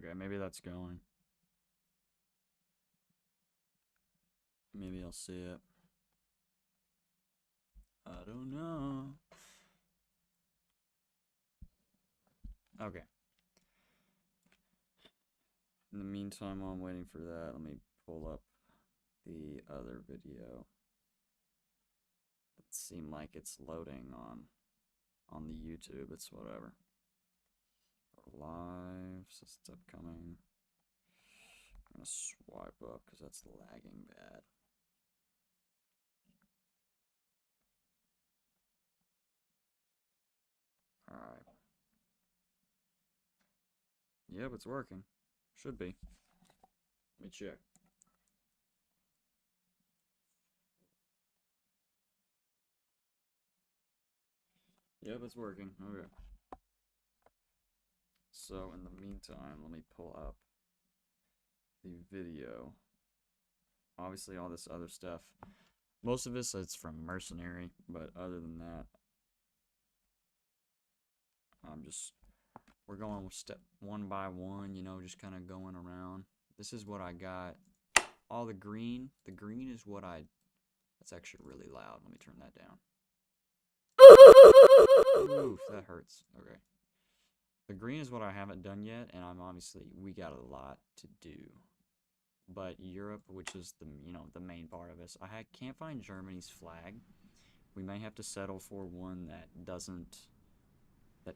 Okay, maybe that's going. Maybe I'll see it. I don't know. Okay. In the meantime, while I'm waiting for that, let me pull up the other video. It seemed like it's loading on the YouTube. It's whatever. Live, so it's upcoming. I'm gonna swipe up because that's lagging bad. Alright. Yep, it's working. Should be. Let me check. Yep, it's working. Okay. So, in the meantime, let me pull up the video. Obviously, all this other stuff. Most of this is from Mercenary, but other than that, we're going with step one by one, you know, just kind of going around. This is what I got. All the green is what that's actually really loud. Let me turn that down. Oof, that hurts. Okay. The green is what I haven't done yet, and we got a lot to do. But Europe, which is the main part of this, I can't find Germany's flag. We may have to settle for one that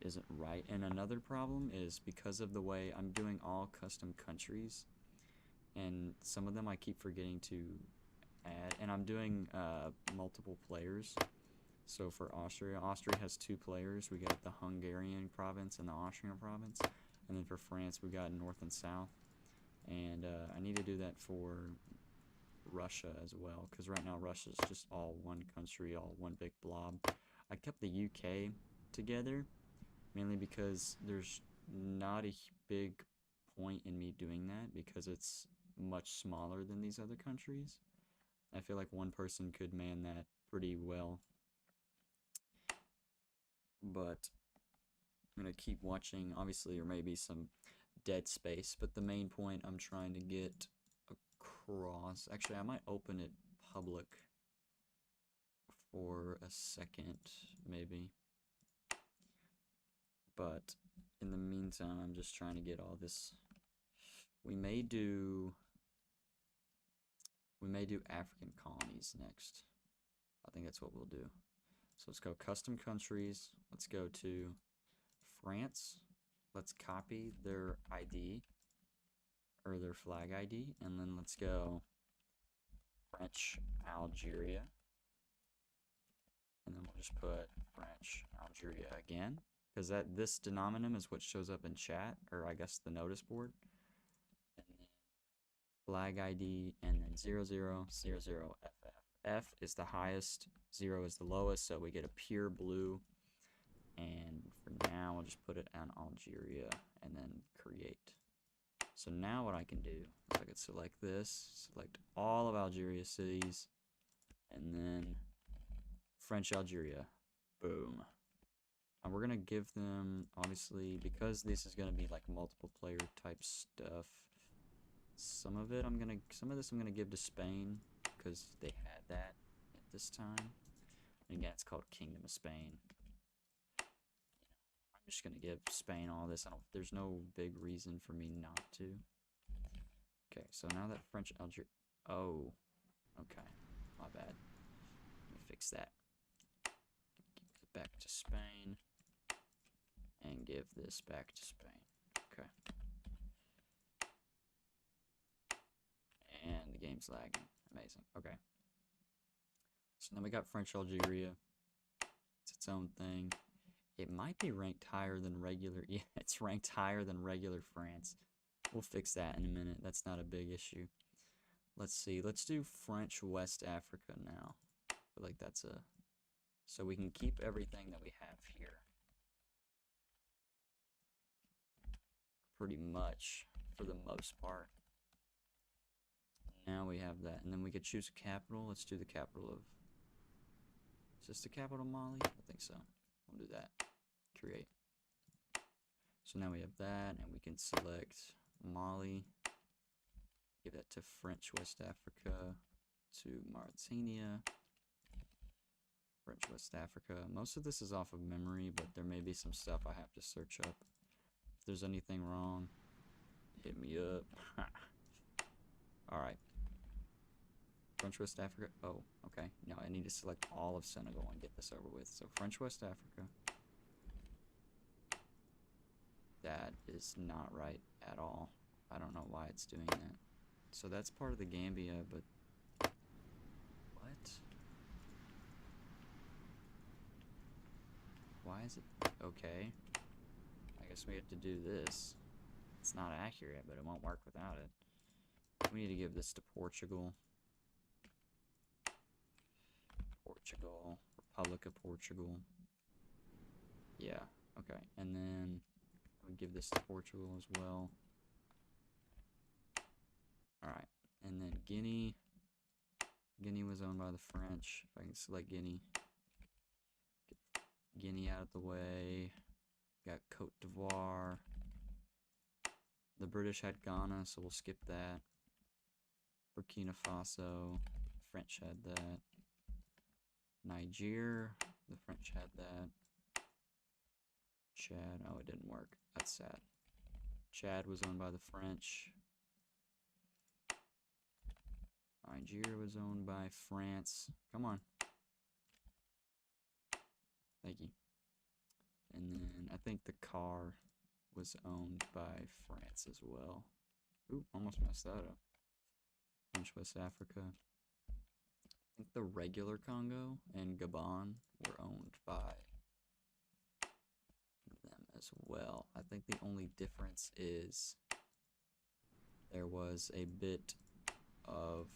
isn't right. And another problem is because of the way I'm doing all custom countries, and some of them I keep forgetting to add, and I'm doing multiple players. So for Austria has 2 players. We got the Hungarian province and the Austrian province, and then for France we got North and South. And I need to do that for Russia as well, because right now Russia's just all one country, all one big blob. I kept the UK together, mainly because there's not a big point in me doing that, because it's much smaller than these other countries. I feel like one person could man that pretty well. But I'm going to keep watching. Obviously, there may be some dead space, but the main point I'm trying to get across... Actually, I might open it public for a second, maybe. But in the meantime, I'm just trying to get all this. We may do African colonies next. I think that's what we'll do. So let's go custom countries. Let's go to France. Let's copy their ID, or their flag ID, and then let's go French Algeria. And then we'll just put French Algeria again, because this denominator is what shows up in chat, or I guess the notice board. And then flag ID, and then 0000FF. F is the highest, 0 is the lowest, so we get a pure blue. And for now, I'll just put it on Algeria and then create. So now what I can do is I can select this, select all of Algeria's cities, and then French Algeria. Boom. And we're going to give them, obviously, because this is going to be like multiple player type stuff, some of this I'm going to give to Spain, because they had that at this time. And again, it's called Kingdom of Spain. I'm just going to give Spain all this. There's no big reason for me not to. Okay, so now that French Algeria... Oh, okay. My bad. Let me fix that. Give it back to Spain. And give this back to Spain. Okay. And the game's lagging. Amazing. Okay. So now we got French Algeria. It's its own thing. It might be ranked higher than regular. Yeah, it's ranked higher than regular France. We'll fix that in a minute. That's not a big issue. Let's see. Let's do French West Africa now. I feel like that's a... So we can keep everything that we have here. Pretty much, for the most part. Now we have that. And then we could choose a capital. Let's do the capital of... Is this the capital of Mali? I think so. We'll do that. Create. So now we have that, and we can select Mali. Give that to French West Africa, to Mauritania, French West Africa. Most of this is off of memory, but there may be some stuff I have to search up. If there's anything wrong, hit me up. Alright. French West Africa. Oh, okay. Now I need to select all of Senegal and get this over with. So French West Africa. That is not right at all. I don't know why it's doing that. So that's part of the Gambia, but what? Why is it okay? I guess we have to do this. It's not accurate, but it won't work without it. We need to give this to Portugal. Portugal, Republic of Portugal. Yeah, okay. And then we give this to Portugal as well. Alright, and then Guinea. Guinea was owned by the French. If I can select Guinea. Get Guinea out of the way. Got Cote d'Ivoire. The British had Ghana, so we'll skip that. Burkina Faso. The French had that. Niger. The French had that. Chad. Oh, it didn't work. That's sad. Chad was owned by the French. Nigeria was owned by France. Come on. Thank you. And then I think the car was owned by France as well. Ooh, almost messed that up. French West Africa. I think the regular Congo and Gabon were owned by them as well. I think the only difference is there was a bit of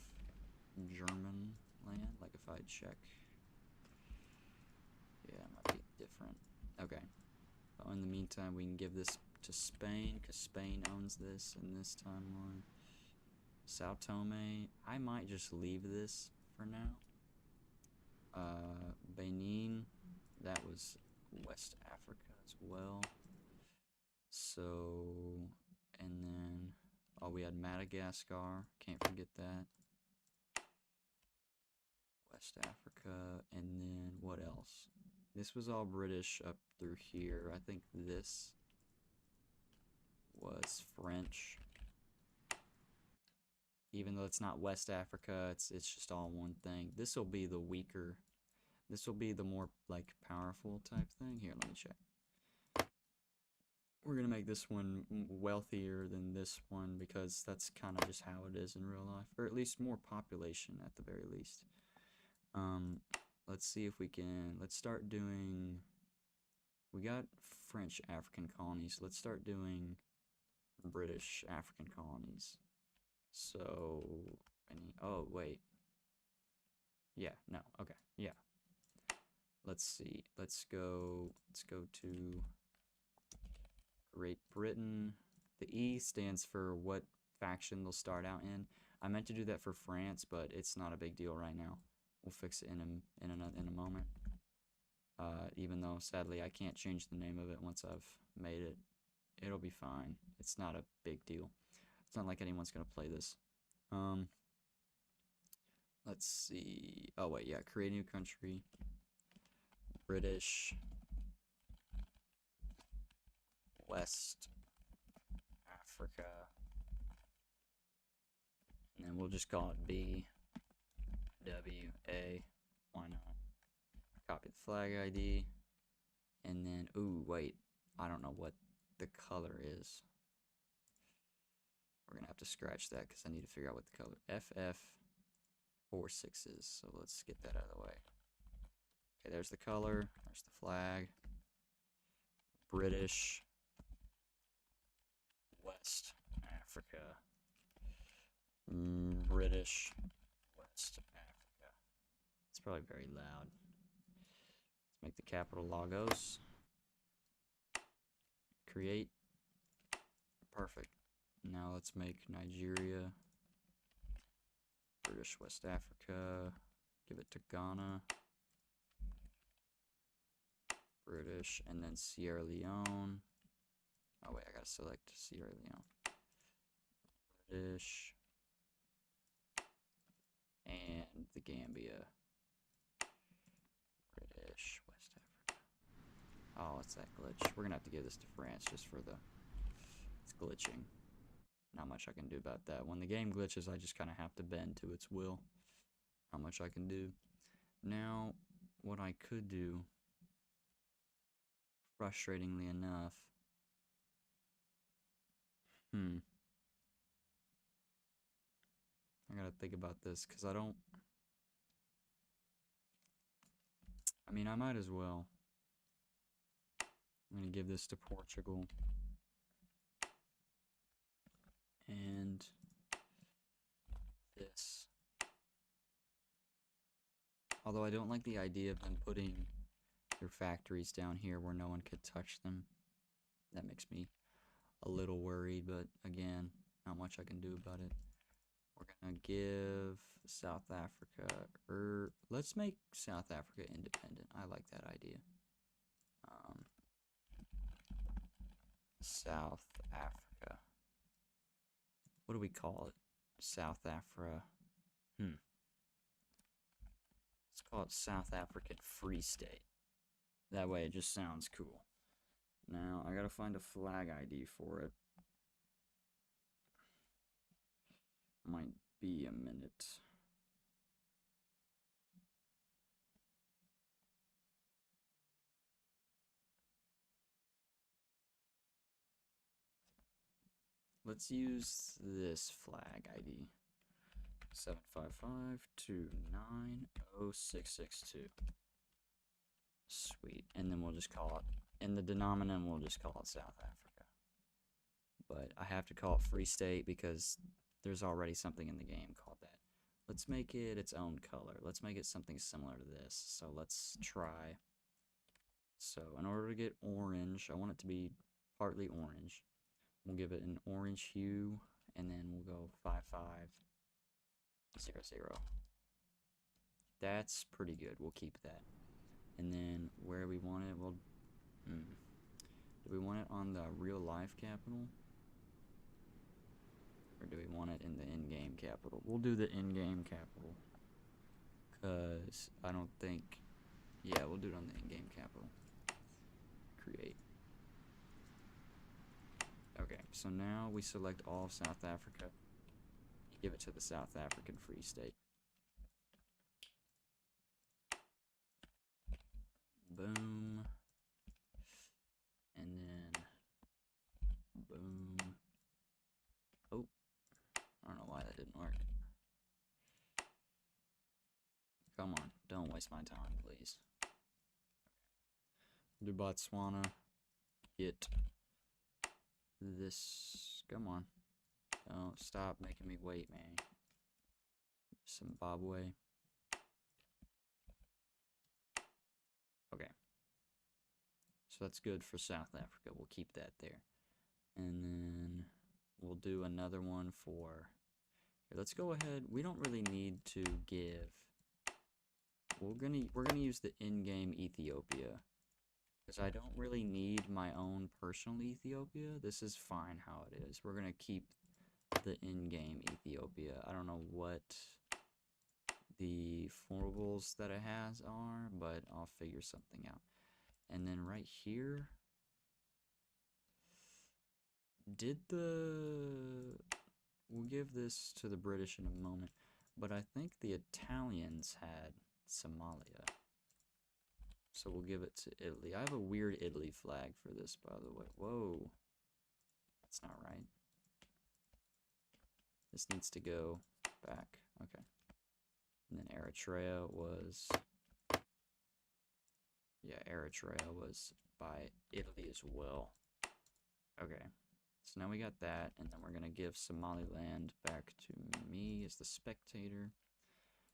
German land. Like if I check, yeah, it might be different. Okay. Well, in the meantime, we can give this to Spain because Spain owns this in this timeline. Sao Tome, I might just leave this for now. Benin, that was West Africa as well. So, and then, oh, we had Madagascar, can't forget that. West Africa, and then what else? This was all British up through here. I think this was French. Even though it's not West Africa, it's just all one thing. This will be the weaker. This will be the more like powerful type thing. Here, let me check. We're gonna make this one wealthier than this one because that's kind of just how it is in real life, or at least more population at the very least. Let's see if we can. Let's start doing. We got French African colonies. Let's start doing British African colonies. So, oh wait. Yeah, no, okay, yeah. Let's see. Let's go to Great Britain. The E stands for what faction they'll start out in. I meant to do that for France, but it's not a big deal right now. We'll fix it in a moment. Even though sadly I can't change the name of it once I've made it. It'll be fine. It's not a big deal. It's not like anyone's gonna play this. Let's see. Oh wait, yeah, create a new country. British West Africa. And then we'll just call it BWA. Why not? Copy the flag ID. And then, ooh, wait. I don't know what the color is. We're gonna have to scratch that because I need to figure out what the color. FF46 is. So let's get that out of the way. Okay, there's the color. There's the flag. British West Africa. British West Africa. It's probably very loud. Let's make the capital Lagos. Create. Perfect. Now let's make Nigeria. British West Africa. Give it to Ghana. British, and then Sierra Leone. Oh wait, I gotta select Sierra Leone. British, and the Gambia. British, West Africa. Oh, it's that glitch. We're gonna have to give this to France just for the... It's glitching. Not much I can do about that. When the game glitches, I just kind of have to bend to its will. Not much I can do. Now, what I could do, frustratingly enough... I gotta think about this, because I don't... I mean, I might as well. I'm gonna give this to Portugal. And this. Although I don't like the idea of them putting their factories down here where no one could touch them. That makes me a little worried, but again, not much I can do about it. We're gonna give South Africa, let's make South Africa independent. I like that idea. South Africa. What do we call it? South Africa. Let's call it South African Free State. That way it just sounds cool. Now, I gotta find a flag ID for it. Might be a minute. Let's use this flag ID. 755290662. Sweet. And then we'll just call it, in the denominator, we'll just call it South Africa. But I have to call it Free State because there's already something in the game called that. Let's make it its own color. Let's make it something similar to this. So let's try. So in order to get orange, I want it to be partly orange. We'll give it an orange hue, and then we'll go 5500. That's pretty good. We'll keep that. And then where we want it, do we want it on the real life capital? Or do we want it in the in-game capital? We'll do the in-game capital. Because I don't think... Yeah, we'll do it on the in-game capital. Create. Okay, so now we select all of South Africa. Give it to the South African Free State. Boom. And then boom. Oh, I don't know why that didn't work. Come on, don't waste my time, please. Do Botswana. Get this. Come on. Don't stop making me wait, man. Zimbabwe. Okay. So that's good for South Africa. We'll keep that there. And then we'll do another one for... Here, let's go ahead. We don't really need to give... We're gonna use the in-game Ethiopia. Because I don't really need my own personal Ethiopia. This is fine how it is. We're gonna keep the in-game Ethiopia. I don't know what the formables that it has are, but I'll figure something out. And then right here, we'll give this to the British in a moment, but I think the Italians had Somalia. So we'll give it to Italy. I have a weird Italy flag for this, by the way. Whoa. That's not right. This needs to go back. Okay. And then Eritrea was... Yeah, Eritrea was by Italy as well. Okay. So now we got that, and then we're going to give Somaliland back to me as the spectator.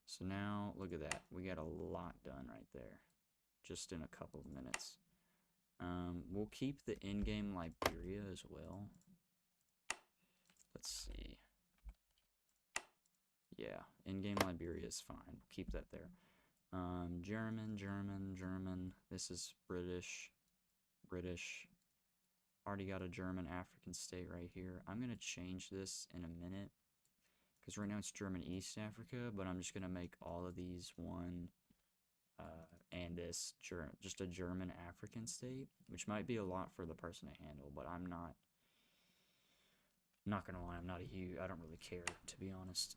So now, look at that. We got a lot done right there. Just in a couple of minutes. We'll keep the in-game Liberia as well. Let's see. Yeah, in-game Liberia is fine. We'll keep that there. German. This is British. Already got a German African state right here. I'm going to change this in a minute. Because right now it's German East Africa, but I'm just going to make all of these one and this just a German African state, which might be a lot for the person to handle, but I'm not gonna lie, I don't really care, to be honest.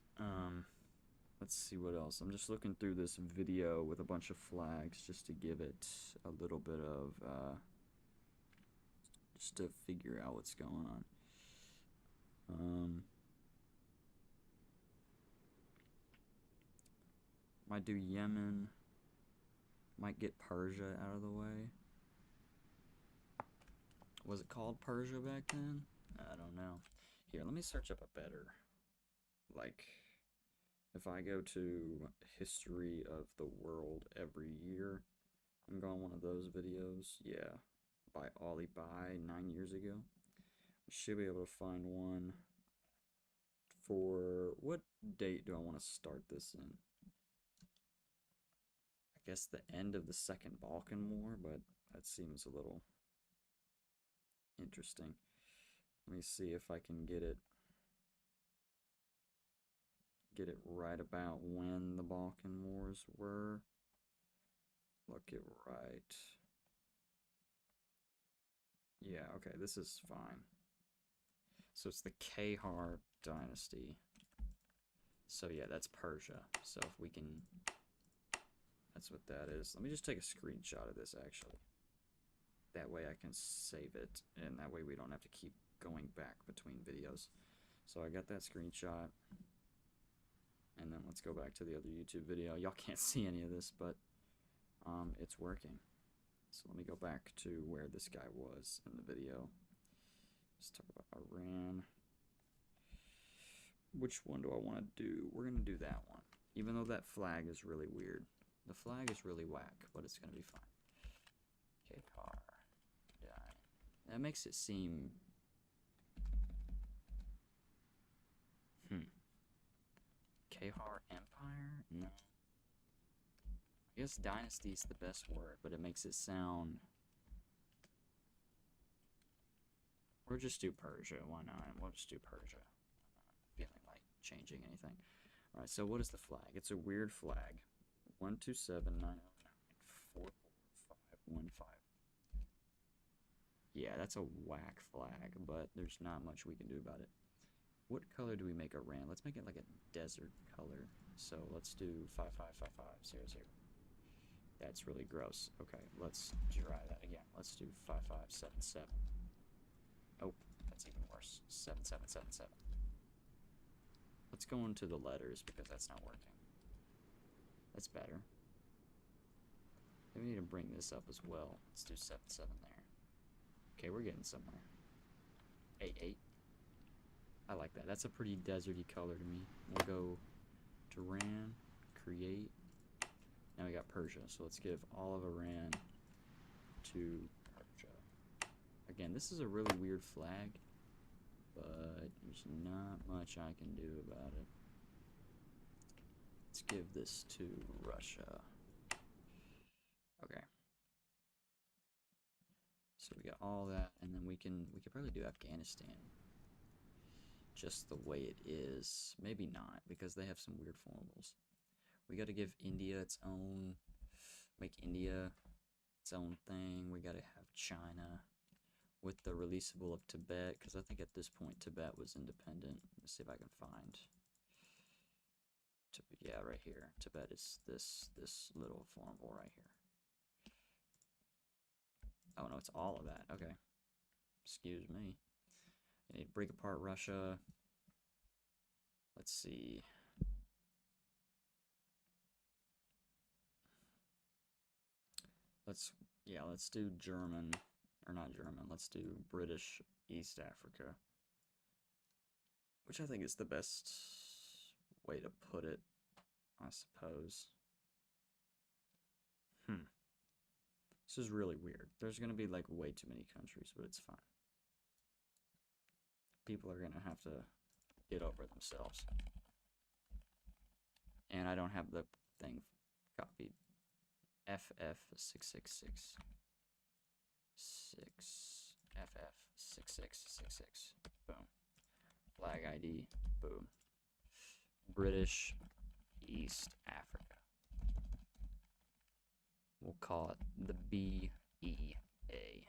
Let's see what else. I'm just looking through this video with a bunch of flags just to give it a little bit of, just to figure out what's going on. Might do Yemen. Might get Persia out of the way. Was it called Persia back then? I don't know. Here, let me search up a better. Like, if I go to History of the World every year, I'm going one of those videos. Yeah, by Ollie By 9 years ago. I should be able to find one for, what date do I want to start this in? I guess the end of the Second Balkan War, but that seems a little interesting. Let me see if I can get it right about when the Balkan Wars were. Look it right. Yeah, okay, this is fine. So it's the Kahar dynasty. So yeah, that's Persia. So if we can, that's what that is. Let me just take a screenshot of this, actually. That way I can save it, and that way we don't have to keep going back between videos. So I got that screenshot. And then let's go back to the other YouTube video. Y'all can't see any of this, but it's working. So let me go back to where this guy was in the video. Let's talk about Iran. Which one do I want to do? We're going to do that one. Even though that flag is really weird. The flag is really whack, but it's going to be fine. K-car. Die. That makes it seem... Kahar Empire? No. I guess dynasty is the best word, but it makes it sound... Or just do Persia. Why not? We'll just do Persia. I'm not feeling like changing anything. Alright, so what is the flag? It's a weird flag. 127-909-44515. Yeah, that's a whack flag, but there's not much we can do about it. What color do we make Iran? Let's make it like a desert color. So let's do 555500. That's really gross. Okay, let's try that again. Let's do 5577. Oh, that's even worse. 7777. Let's go into the letters because that's not working. That's better. Maybe we need to bring this up as well. Let's do 77 there. Okay, we're getting somewhere. 88. I like that. That's a pretty deserty color to me. We'll go to Iran, create. Now we got Persia, so let's give all of Iran to Persia. Again, this is a really weird flag, but there's not much I can do about it. Let's give this to Russia. Okay. So we got all that, and then we could probably do Afghanistan. Just the way it is. Maybe not, because they have some weird formables. We got to give India its own, make India its own thing. We got to have China with the releasable of Tibet, because I think at this point Tibet was independent. Let's see if I can find. Yeah, right here. Tibet is this little formable right here. Oh no, it's all of that. Okay. Excuse me. I need to break apart Russia. Let's see. Let's do German, or not German, let's do British East Africa. Which I think is the best way to put it, I suppose. This is really weird. There's going to be like way too many countries, but it's fine. People are going to have to get over themselves. And I don't have the thing copied. FF666. 6FF. 6666. Boom. Flag ID. Boom. British East Africa. We'll call it the BEA.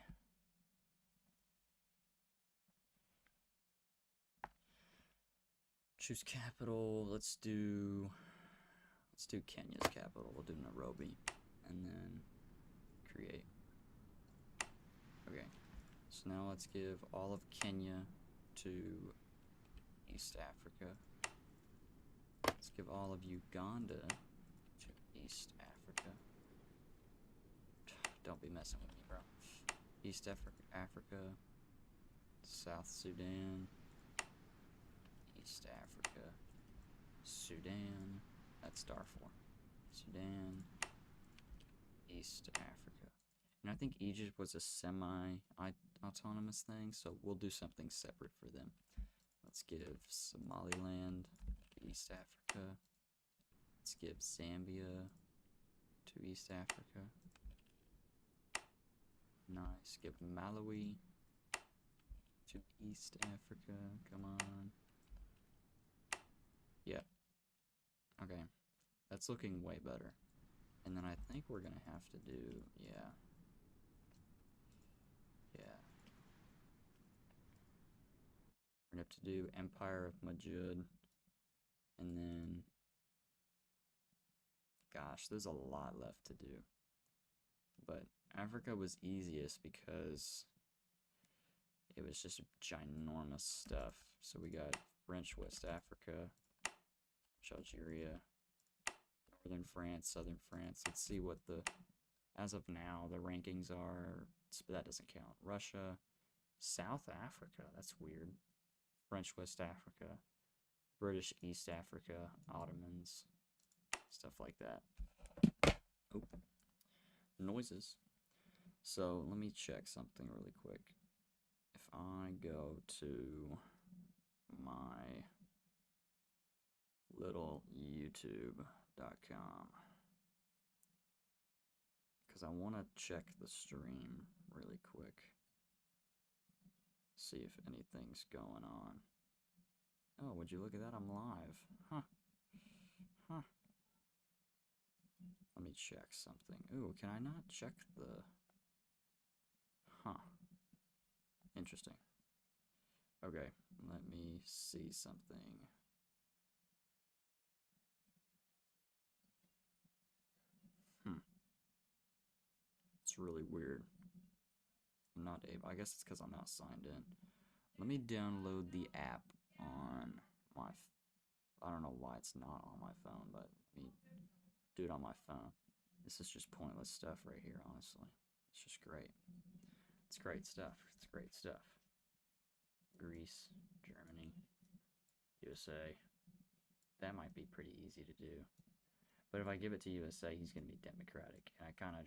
Choose capital. Let's do Kenya's capital. We'll do Nairobi, and then create. Okay. So now let's give all of Kenya to East Africa. Let's give all of Uganda to East Africa. Don't be messing with me, bro. East Africa, South Sudan, East Africa, Sudan, that's Darfur, Sudan, East Africa. And I think Egypt was a semi-autonomous thing, so we'll do something separate for them. Let's give Somaliland to East Africa. Let's give Zambia to East Africa. Nice. Give Malawi to East Africa. Come on. Yep. Okay. That's looking way better. And then I think we're going to have to do, yeah. We're going to have to do Empire of Majud. And then, gosh, there's a lot left to do. But Africa was easiest because it was just ginormous stuff. So we got French West Africa, Algeria, Northern France, Southern France. Let's see what as of now, the rankings are. That doesn't count. Russia, South Africa, that's weird. French West Africa, British East Africa, Ottomans, stuff like that. Oh, noises. So let me check something really quick. If I go to my little YouTube.com, because I want to check the stream really quick, see if anything's going on. Oh, would you look at that? I'm live. Huh. Let me check something. Ooh, can I not check the... Interesting. Okay, let me see something. It's really weird. I'm not able... I guess it's because I'm not signed in. Let me download the app on my... I don't know why it's not on my phone, but let me do it on my phone. This is just pointless stuff right here, honestly. It's just great. It's great stuff. It's great stuff. Greece, Germany, USA. That might be pretty easy to do. But if I give it to USA, he's going to be democratic. And I kind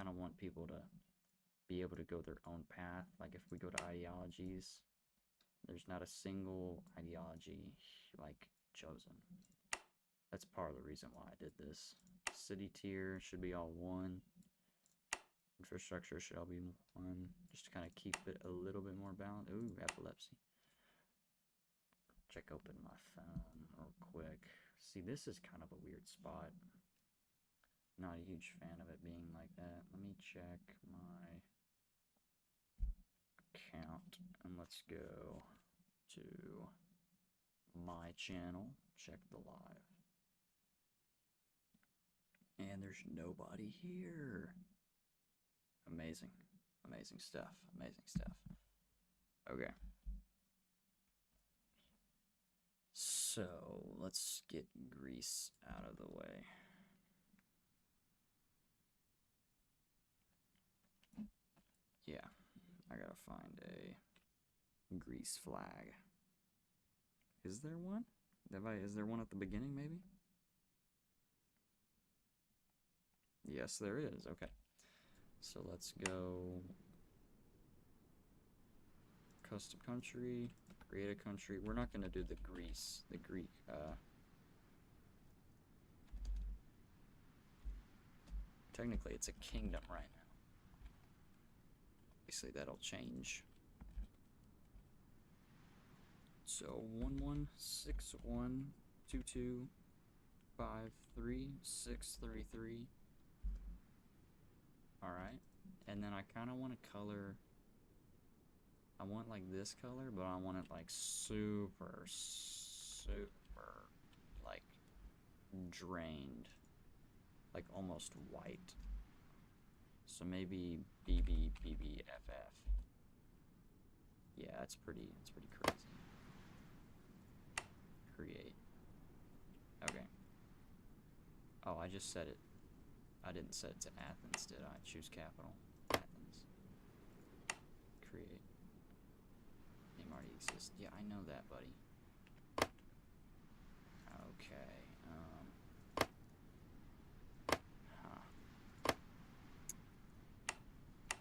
of want people to be able to go their own path. Like if we go to ideologies, there's not a single ideology like chosen. That's part of the reason why I did this. City tier should be all one. Infrastructure should all be one, just to kind of keep it a little bit more balanced. Ooh, epilepsy. Check open my phone real quick. See, this is kind of a weird spot. Not a huge fan of it being like that. Let me check my account, and let's go to my channel, check the live. And there's nobody here. Amazing. Amazing stuff. Amazing stuff. Okay. So, let's get Greece out of the way. Yeah, I gotta find a Greece flag. Is there one? Is there one at the beginning, maybe? Yes, there is. Okay. So let's go custom country, create a country. We're not going to do the Greek. Technically, it's a kingdom right now. Obviously, that'll change So 11612253 633. All right, and then I kind of want to color. I want like this color, but I want it like super, like drained, like almost white. So maybe BBFF. Yeah, that's pretty crazy. Create. Okay. Oh, I just set it. I didn't set it to Athens, did I? Choose capital. Athens. Create. Name already exists. Yeah, I know that, buddy. Okay.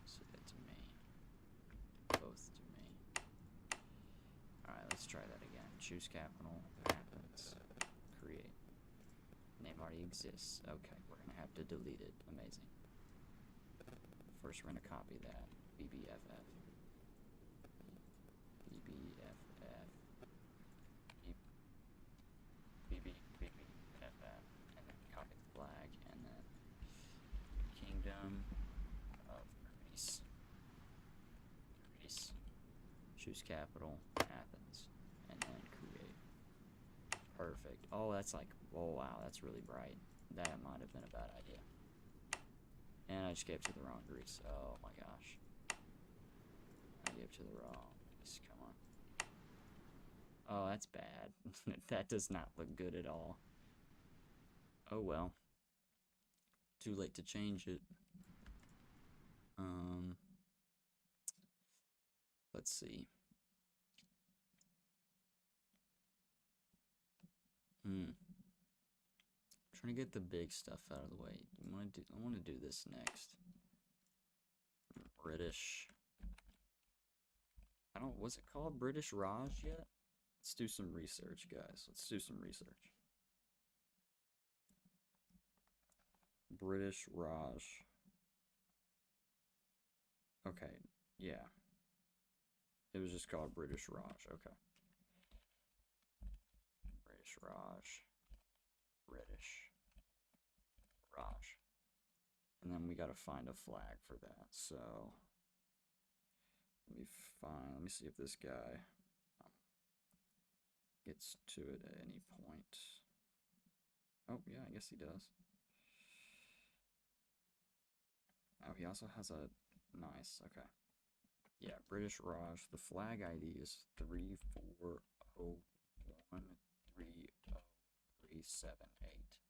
Set that to me. Both to me. Alright, let's try that again. Choose capital. Athens. Create. Name already exists. Okay, we're gonna have to delete it. Amazing. First, we're gonna copy that. BBFF. BBFF. And then copy the flag. And then Kingdom of Greece. Choose capital. Athens. And then create. Perfect. Oh, that's like, oh wow, that's really bright. That might have been a bad idea. And I just gave it to the wrong Greece. Oh my gosh. I gave it to the wrong Greece. Come on. Oh, that's bad. That does not look good at all. Oh well. Too late to change it. Let's see. Trying to get the big stuff out of the way. I want to do this next. British. Was it called British Raj yet? Let's do some research, guys. Let's do some research. British Raj. Okay, yeah. It was just called British Raj, okay. British Raj. British Raj. And then we gotta find a flag for that, so let me see if this guy gets to it at any point. Oh, yeah, I guess he does. Oh, he also has a nice, okay. Yeah, British Raj. The flag ID is 34013038.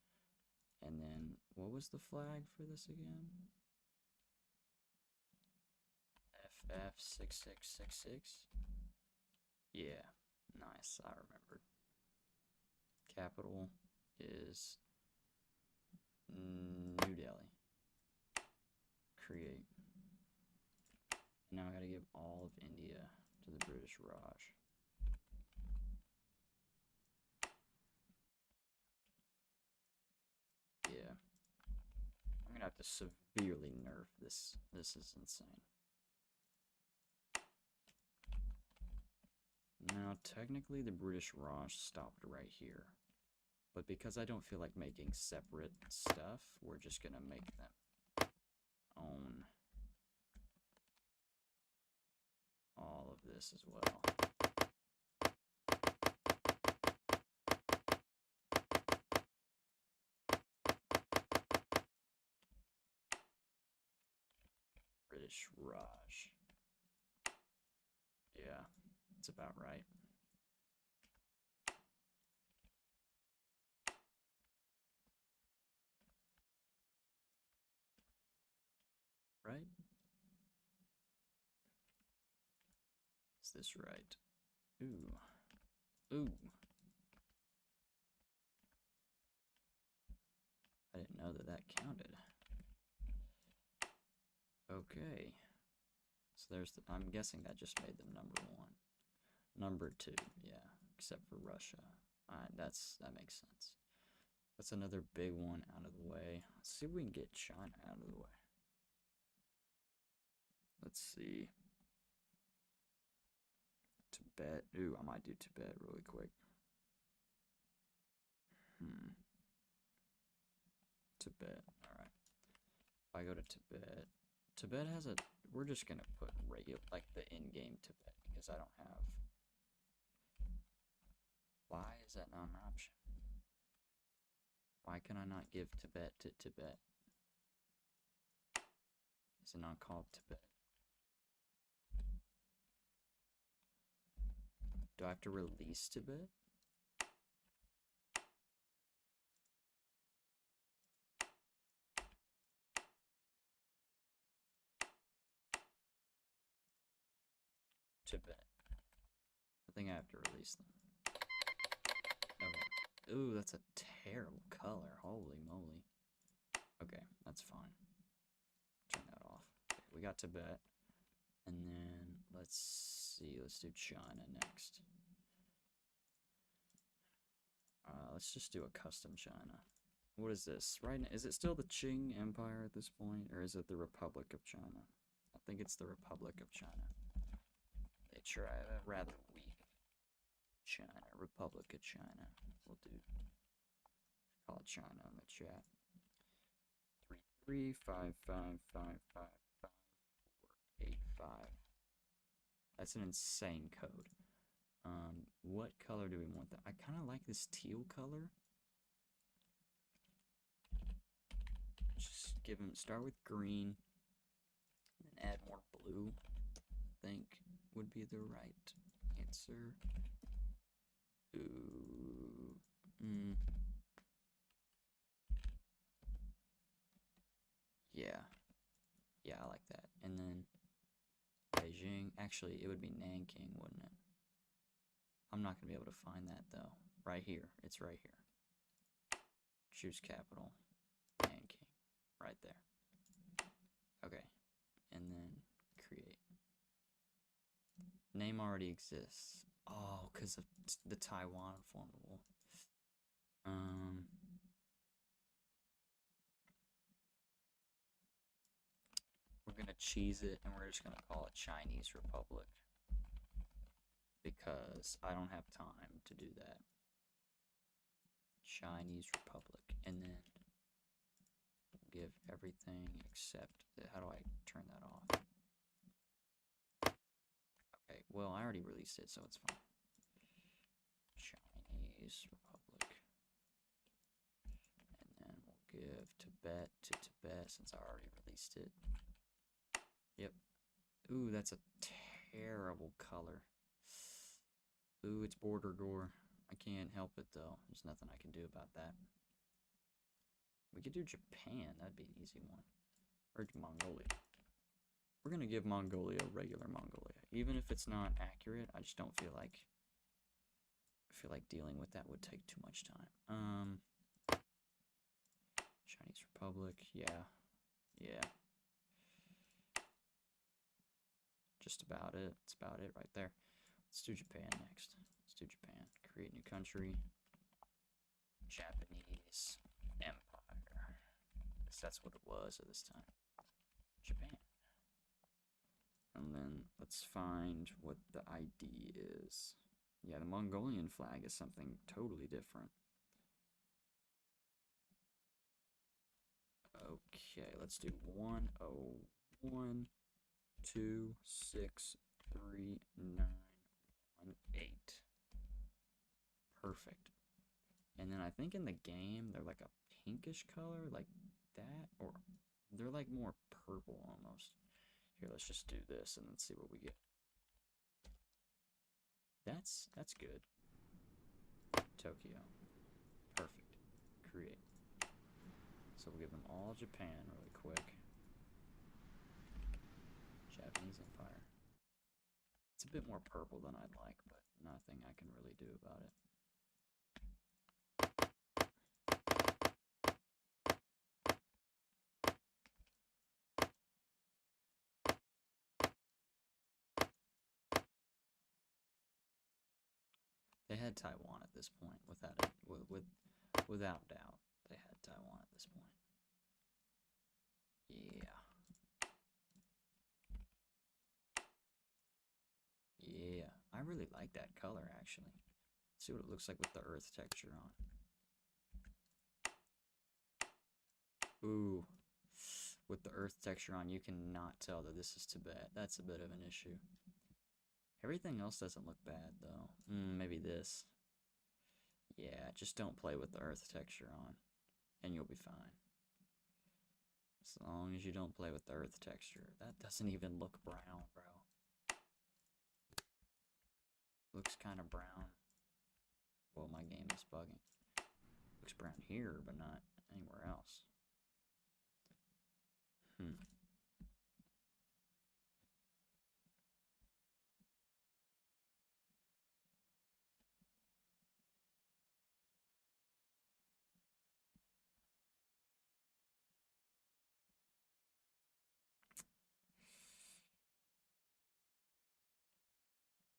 And then, what was the flag for this again? FF6666? Yeah, nice, I remembered. Capital is New Delhi. Create. Now I gotta give all of India to the British Raj. Yeah. I'm gonna have to severely nerf this. This is insane. Now, technically, the British Raj stopped right here. But because I don't feel like making separate stuff, we're just gonna make them own all of this as well. British Raj. Yeah, it's about right. Right? Is this right? Ooh. Ooh. I didn't know that that counted. Okay. So there's the, I'm guessing that just made them number 1. Number 2, yeah, except for Russia. Alright, that makes sense. That's another big one out of the way. Let's see if we can get China out of the way. Let's see. To Tibet. Ooh, I might do Tibet really quick. Tibet. Alright. If I go to Tibet, Tibet has a... We're just gonna put regular, like the in-game Tibet, because I don't have... Why is that not an option? Why can I not give Tibet to Tibet? Is it not called Tibet? Do I have to release Tibet? Tibet. I think I have to release them. Okay. Ooh, that's a terrible color. Holy moly. Okay, that's fine. Turn that off. Okay, we got Tibet. And then, let's see. Let's do China next. Let's just do a custom China. What is this? Right now, is it still the Qing Empire at this point? Or is it the Republic of China? I think it's the Republic of China. They try a rather weak China. Republic of China. We'll do. Call it China in the chat. 335555585. That's an insane code. What color do we want that? I kind of like this teal color. Just give him, start with green, and then add more blue. I think would be the right answer. Ooh. Yeah. Yeah, I like that. And then Beijing. Actually, it would be Nanking, wouldn't it? I'm not going to be able to find that, though. Right here. It's right here. Choose capital. Nanking. Right there. Okay. And then create. Name already exists. Oh, because of the Taiwan formable. We're going to cheese it, and we're just going to call it Chinese Republic. Because I don't have time to do that. Chinese Republic. And then give everything except... How do I turn that off? Okay, well, I already released it, so it's fine. Chinese Republic. And then we'll give Tibet to Tibet since I already released it. Yep. Ooh, that's a terrible color. Ooh, it's border gore. I can't help it, though. There's nothing I can do about that. We could do Japan. That'd be an easy one. Or Mongolia. We're going to give Mongolia regular Mongolia. Even if it's not accurate, I just don't feel like... I feel like dealing with that would take too much time. Chinese Republic. Yeah. Yeah. Just about it. It's about it right there. Let's do Japan next. Let's do Japan. Create new country. Japanese Empire. Because that's what it was at this time. Japan. And then let's find what the ID is. Yeah, the Mongolian flag is something totally different. Okay, let's do 101263918. Perfect. And then I think in the game they're like a pinkish color, like that, or they're like more purple almost. Here, let's just do this and then see what we get. That's good. Tokyo. Perfect. Create. So we'll give them all Japan really quick. Japanese Empire. It's a bit more purple than I'd like, but nothing I can really do about it. They had Taiwan at this point, without doubt. They had Taiwan at this point. Yeah. Yeah. I really like that color, actually. Let's see what it looks like with the earth texture on. Ooh. With the earth texture on, you cannot tell that this is Tibet. That's a bit of an issue. Everything else doesn't look bad, though. Maybe this. Yeah, just don't play with the earth texture on, and you'll be fine. As long as you don't play with the earth texture. That doesn't even look brown, bro. Looks kind of brown. Well, my game is bugging. Looks brown here, but not anywhere else.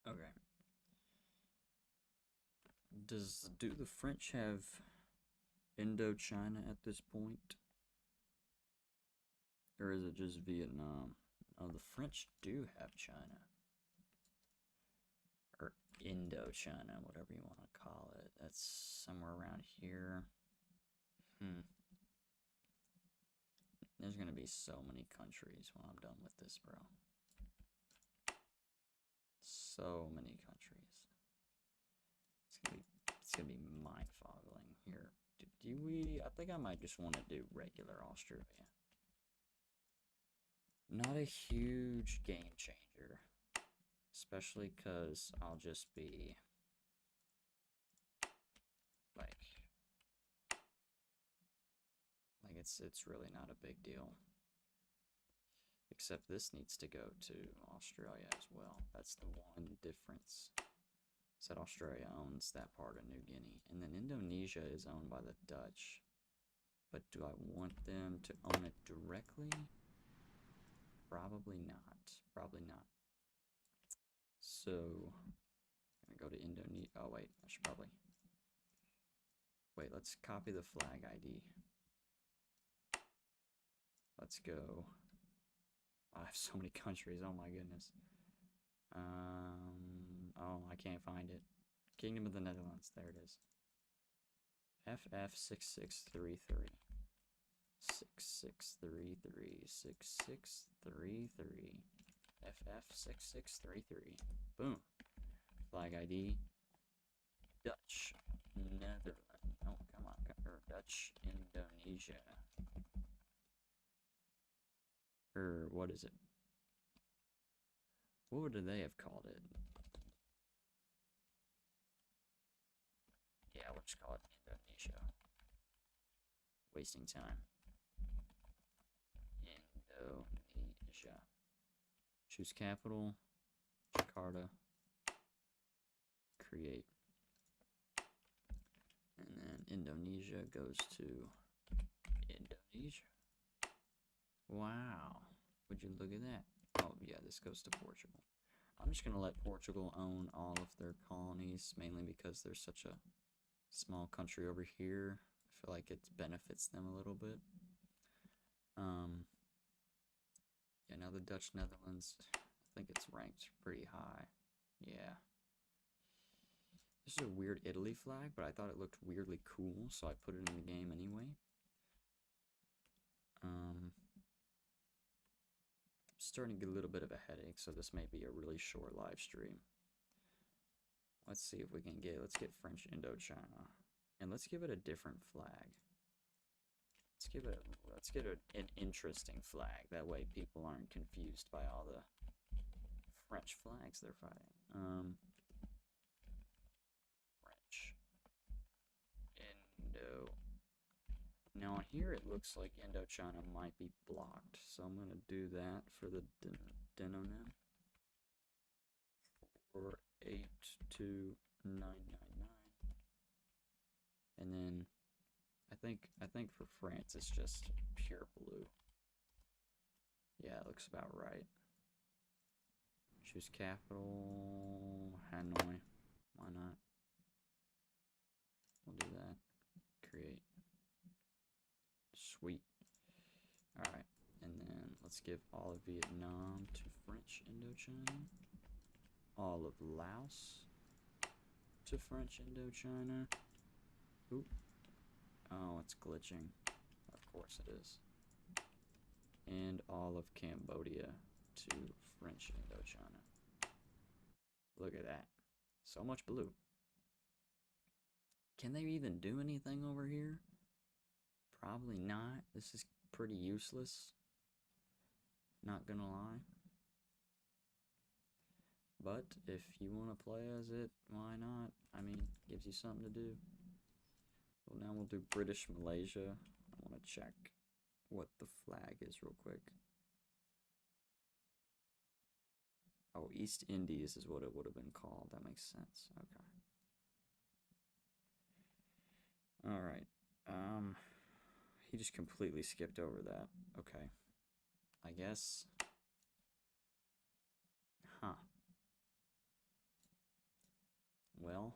Okay. Do the French have Indochina at this point? Or is it just Vietnam? Oh, the French do have China. Or Indochina, whatever you want to call it. That's somewhere around here. There's gonna be so many countries when I'm done with this, bro. So many countries. It's gonna be mind-boggling here. I think I might just want to do regular Australia. Not a huge game changer, especially because I'll just be like it's really not a big deal. Except this needs to go to Australia as well. That's the one difference. Is that Australia owns that part of New Guinea. And then Indonesia is owned by the Dutch. But do I want them to own it directly? Probably not. Probably not. So, I'm gonna go to Indonesia. Oh, wait. I should probably... Wait, let's copy the flag ID. Let's go. I have so many countries. Oh my goodness. Oh, I can't find it. Kingdom of the Netherlands. There it is. FF6633. 6633. 6633. FF6633. Boom. Flag ID. Dutch Netherlands. Oh, come on. Dutch Indonesia. Or what is it? What would they have called it? Yeah, we'll just call it Indonesia. Wasting time. Indonesia. Choose capital. Jakarta. Create. And then Indonesia goes to Indonesia. Wow. Would you look at that? Oh, yeah, this goes to Portugal. I'm just going to let Portugal own all of their colonies, mainly because they're such a small country over here. I feel like it benefits them a little bit. Yeah, now the Dutch Netherlands, I think it's ranked pretty high. Yeah. This is a weird Italy flag, but I thought it looked weirdly cool, so I put it in the game anyway. Starting to get a little bit of a headache, so this may be a really short live stream. Let's see if we can let's get French Indochina, and let's give it a different flag. Let's get an interesting flag. That way people aren't confused by all the French flags they're fighting. French Indo. Now on here it looks like Indochina might be blocked, so I'm gonna do that for the denonym. 482999. And then I think for France it's just pure blue. Yeah, it looks about right. Choose capital Hanoi. Why not? We'll do that. Create. Sweet. Alright. And then let's give all of Vietnam to French Indochina. all of Laos to French Indochina. Oop. Oh, it's glitching. Of course it is. And all of Cambodia to French Indochina. Look at that. So much blue. Can they even do anything over here? Probably not. This is pretty useless. Not gonna lie. But if you want to play as it, why not? I mean, gives you something to do. Well, now we'll do British Malaysia. I want to check what the flag is real quick. Oh, East Indies is what it would have been called. That makes sense. Okay. Alright. He just completely skipped over that. Okay. I guess. Huh. Well.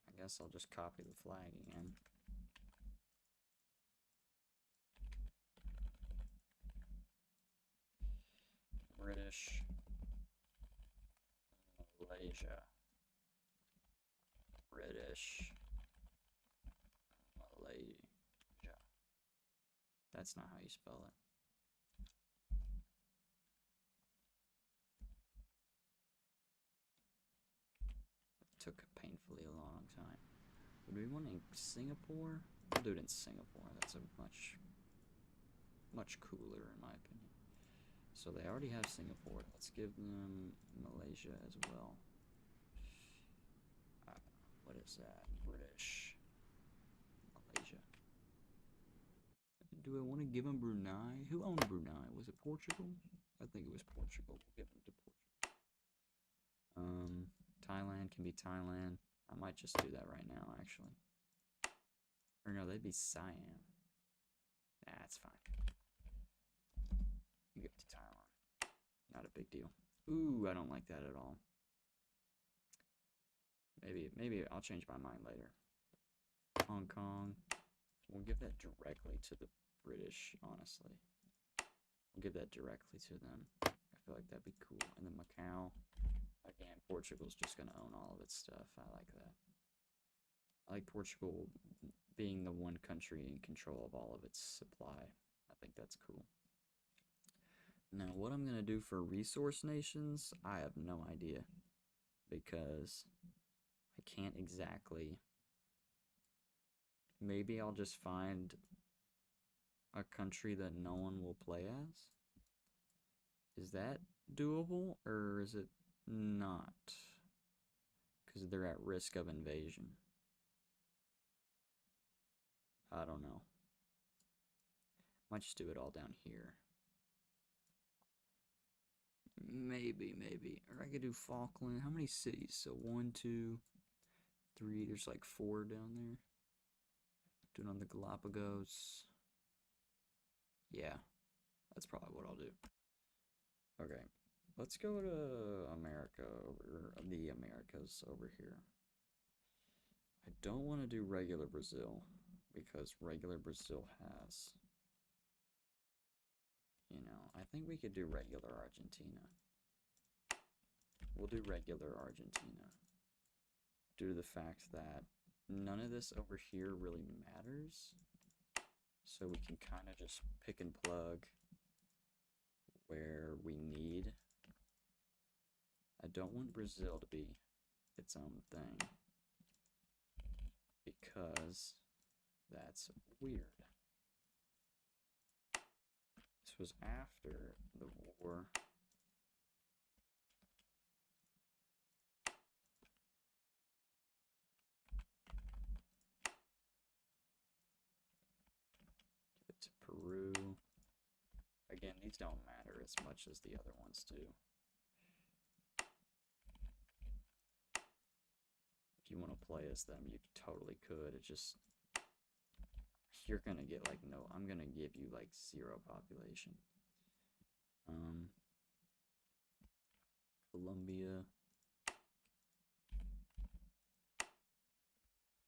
I guess I'll just copy the flag again. British Malaysia. British Malaysia. That's not how you spell it. It took a painfully long time. Would we want it in Singapore? We'll do it in Singapore. That's a much cooler in my opinion. So they already have Singapore. Let's give them Malaysia as well. What is that? British Malaysia. Do I want to give them Brunei? Who owned Brunei? Was it Portugal? I think it was Portugal. We'll give them to Portugal. Thailand can be Thailand. I might just do that right now, actually. Or no, they'd be Siam. That's fine. You give it to Taiwan. Not a big deal. Ooh, I don't like that at all. Maybe I'll change my mind later. Hong Kong. We'll give that directly to the British, honestly. We'll give that directly to them. I feel like that'd be cool. And then Macau. Again, Portugal's just going to own all of its stuff. I like that. I like Portugal being the one country in control of all of its supply. I think that's cool. Now, what I'm going to do for resource nations, I have no idea. Because I can't exactly. Maybe I'll just find a country that no one will play as. Is that doable, or is it not? Because they're at risk of invasion. I don't know. Might just do it all down here. Maybe. Or I could do Falkland. How many cities? So 1, 2, 3. There's like 4 down there. Do it on the Galapagos. Yeah. That's probably what I'll do. Okay. Let's go to America, or the Americas over here. I don't want to do regular Brazil, because regular Brazil has, I think we could do regular Argentina. We'll do regular Argentina, due to the fact that none of this over here really matters, so we can kind of just pick and plug where we need. I don't want Brazil to be its own thing, because that's weird. This was after the war. Give it to Peru. Again, these don't matter as much as the other ones do. If you want to play as them, you totally could. It just, you're gonna get like I'm gonna give you like 0 population. Colombia,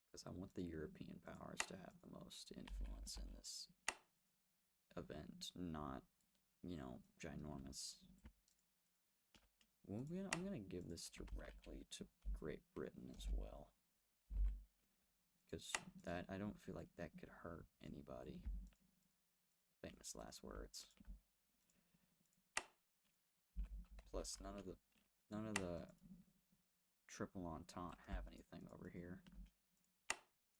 because I want the European powers to have the most influence in this event, not, ginormous well, I'm gonna give this directly to Great Britain as well, because that I don't feel like that could hurt anybody. Famous last words. Plus, none of the triple entente have anything over here.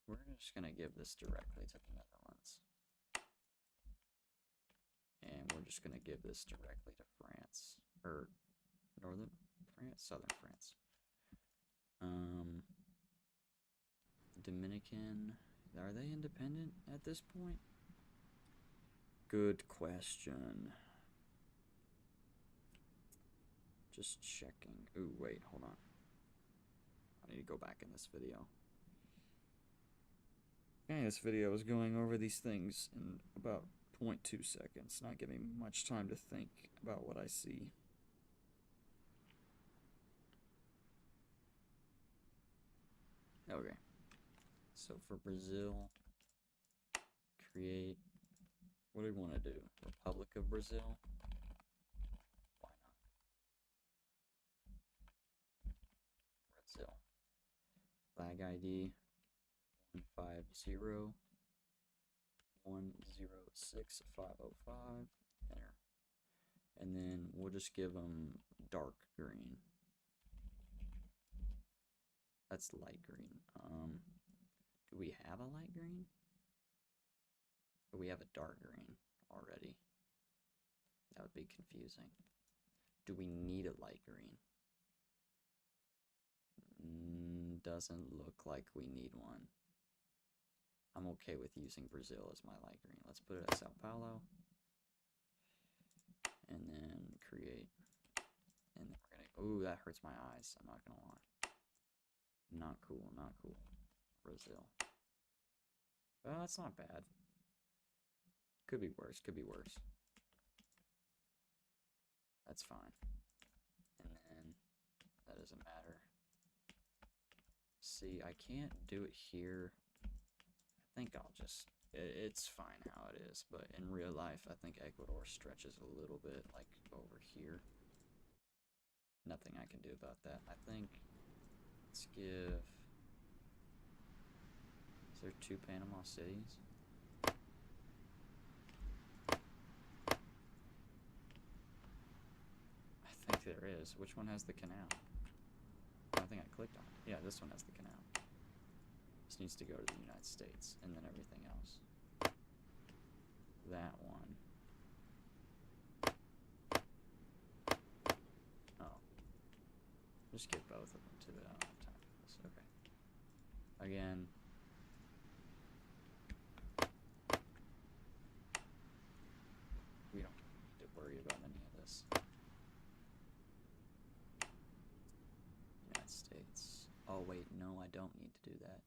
We're just gonna give this directly to the Netherlands. And we're just gonna give this directly to France. Or northern France? Southern France. Dominican, are they independent at this point? Good question. Just checking. Ooh, wait, hold on. I need to go back in this video. Okay, this video is going over these things in about 0.2 seconds, not giving me much time to think about what I see. Okay, so for Brazil, create, what do we want to do? Republic of Brazil? Why not? Brazil. Flag ID 150-106-505. Enter. And then we'll just give them dark green. That's light green. Do we have a light green? Or we have a dark green already? That would be confusing. Do we need a light green? Doesn't look like we need one. I'm okay with using Brazil as my light green. Let's put it at Sao Paulo. And then create. And then we're gonna, ooh, that hurts my eyes. I'm not gonna lie. Not cool, not cool. Brazil. Well, that's not bad. Could be worse, could be worse. That's fine. And then, that doesn't matter. See, I can't do it here. I think I'll just, it's fine how it is, but in real life, I think Ecuador stretches a little bit, like over here. Nothing I can do about that. I think, let's give, is there 2 Panama cities? I think there is. Which one has the canal? I think I clicked on it. Yeah, this one has the canal. This needs to go to the United States, and then everything else. That one. Oh. Just give both of them to the time for this. Okay. Again. We don't need to worry about any of this. United States. Oh wait, no, I don't need to do that.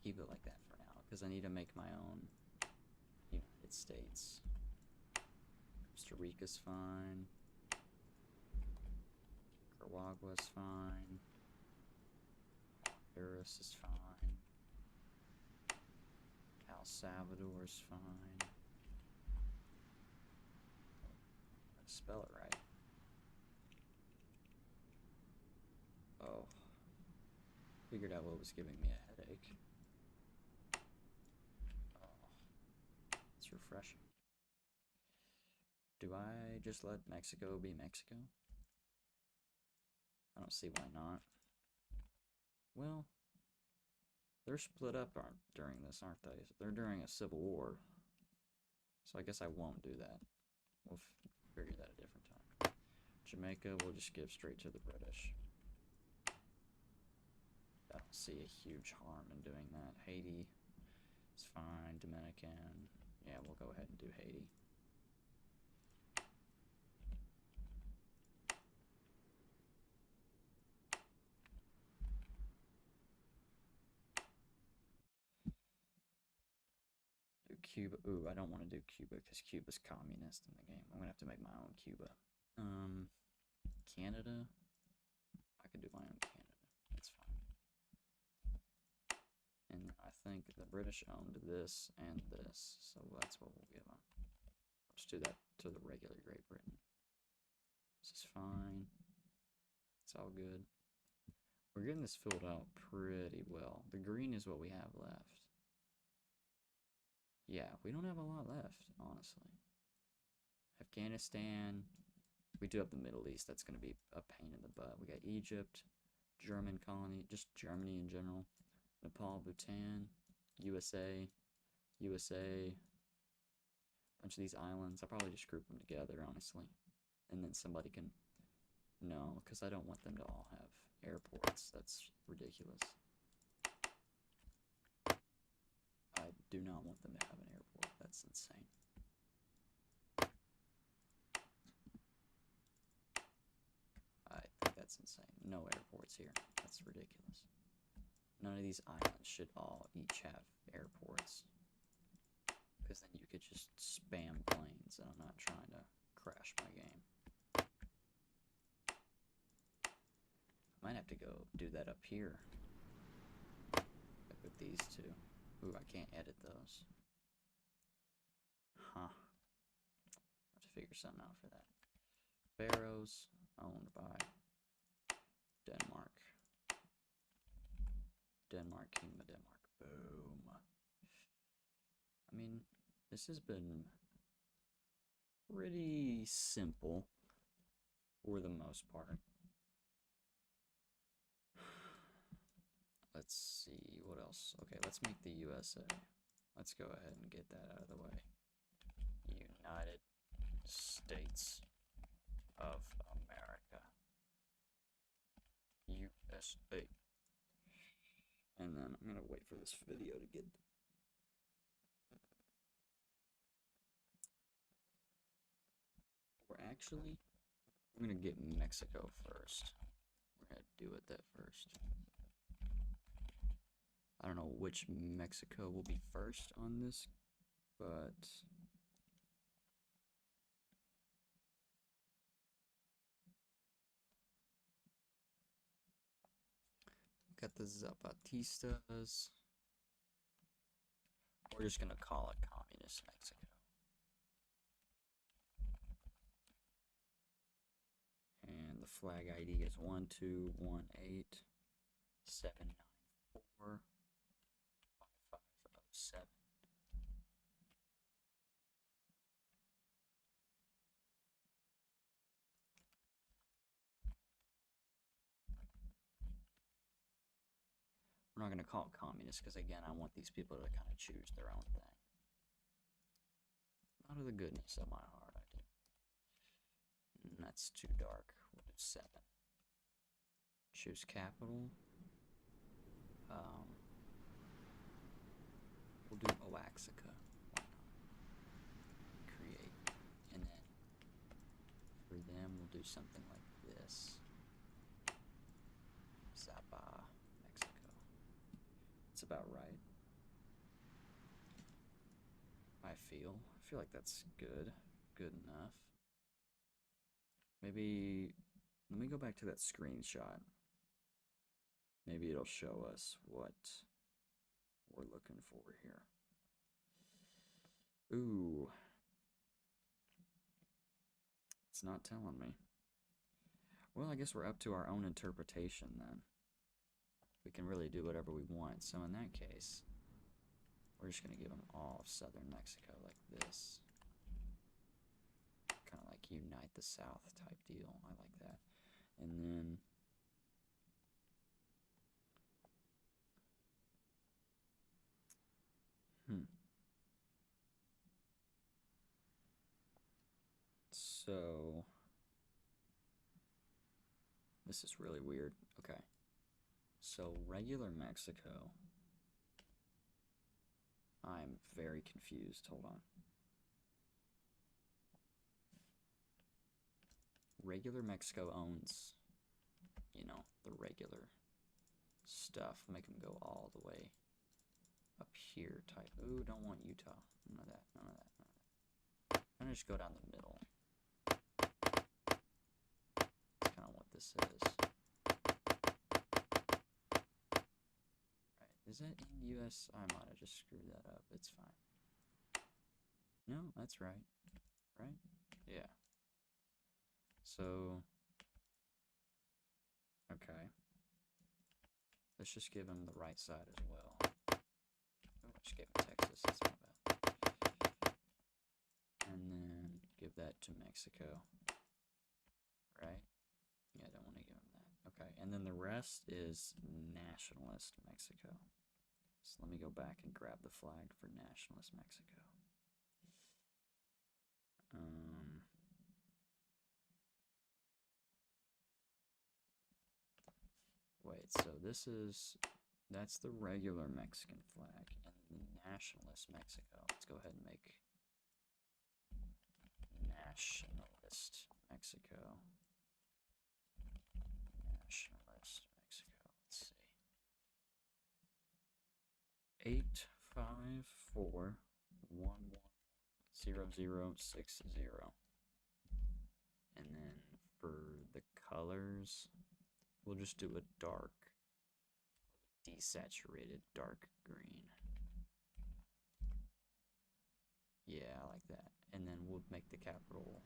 Keep it like that for now, because I need to make my own United States. Costa Rica's fine. Nicaragua's fine. Honduras is fine. El Salvador's fine. Gotta spell it right. Oh. Figured out what was giving me a headache. It's refreshing. Do I just let Mexico be Mexico? I don't see why not. Well, they're split up during this, aren't they? They're during a civil war. So I guess I won't do that. We'll figure that a different time. Jamaica, we'll just give straight to the British. I don't see a huge harm in doing that. Haiti is fine. Dominican. Yeah, we'll go ahead and do Haiti. Do Cuba. Ooh, I don't want to do Cuba because Cuba's communist in the game. I'm going to have to make my own Cuba. Canada. I can do my own Canada. That's fine. And I think the British owned this and this, so that's what we'll give them. Let's do that to the regular Great Britain. This is fine. all good. We're getting this filled out pretty well. The green is what we have left. Yeah, we don't have a lot left, honestly. Afghanistan. We do have the Middle East. That's going to be a pain in the butt. We got Egypt, German colony, just Germany in general. Nepal, Bhutan, USA, USA. Bunch of these islands. I'll probably just group them together, honestly. And then somebody can... No, because I don't want them to all have airports. That's ridiculous. I do not want them to have an airport. That's insane. I think that's insane. No airports here. That's ridiculous. None of these islands should all each have airports. Because then you could just spam planes, and I'm not trying to crash my game. I might have to go do that up here. Like with these two. Ooh, I can't edit those. Huh. Have to figure something out for that. Faroes, owned by Denmark. Denmark, Kingdom of Denmark. Boom. I mean, this has been pretty simple for the most part. Let's see, what else? Okay, let's make the USA. Let's go ahead and get that out of the way. United States of America. USA. And then I'm gonna wait for this video to get... We're gonna get Mexico first. We're gonna do it that first. I don't know which Mexico will be first on this, but got the Zapatistas. We're just gonna call it Communist Mexico. And the flag ID is 12187945507. We're not going to call it communist because, again, I want these people to kind of choose their own thing. Out of the goodness of my heart, I do. And that's too dark. We'll do 7. Choose capital. We'll do Oaxaca. Why not? Create. And then for them, we'll do something like this. Zapa, Mexico. It's about right. I feel like that's good. Good enough. Maybe, let me go back to that screenshot. Maybe it'll show us what we're looking for here. Ooh. It's not telling me. Well, I guess we're up to our own interpretation then. We can really do whatever we want. So in that case, we're just going to give them all of southern Mexico like this. Kind of like unite the South type deal. I like that. And then so this is really weird. Okay. So regular Mexico. I'm very confused. Hold on. Regular Mexico owns, you know, the regular stuff. Make them go all the way up here type. Ooh, don't want Utah. None of that, none of that, none of that. I'm gonna just go down the middle. That's kind of what this is. Right, is that in US? I might have just screwed that up. It's fine. No, that's right. Right? Yeah. So Okay. Let's just give him the right side as well. Oh, let's give him Texas. That's not bad. And then give that to Mexico. Right? Yeah, I don't want to give him that. Okay. And then the rest is nationalist Mexico. So let me go back and grab the flag for nationalist Mexico. Wait, so that's the regular Mexican flag, and then the nationalist Mexico. Let's go ahead and make nationalist Mexico. Nationalist Mexico. Let's see. 854110060. And then for the colors, we'll just do a dark, desaturated dark green. Yeah, I like that. And then we'll make the capital.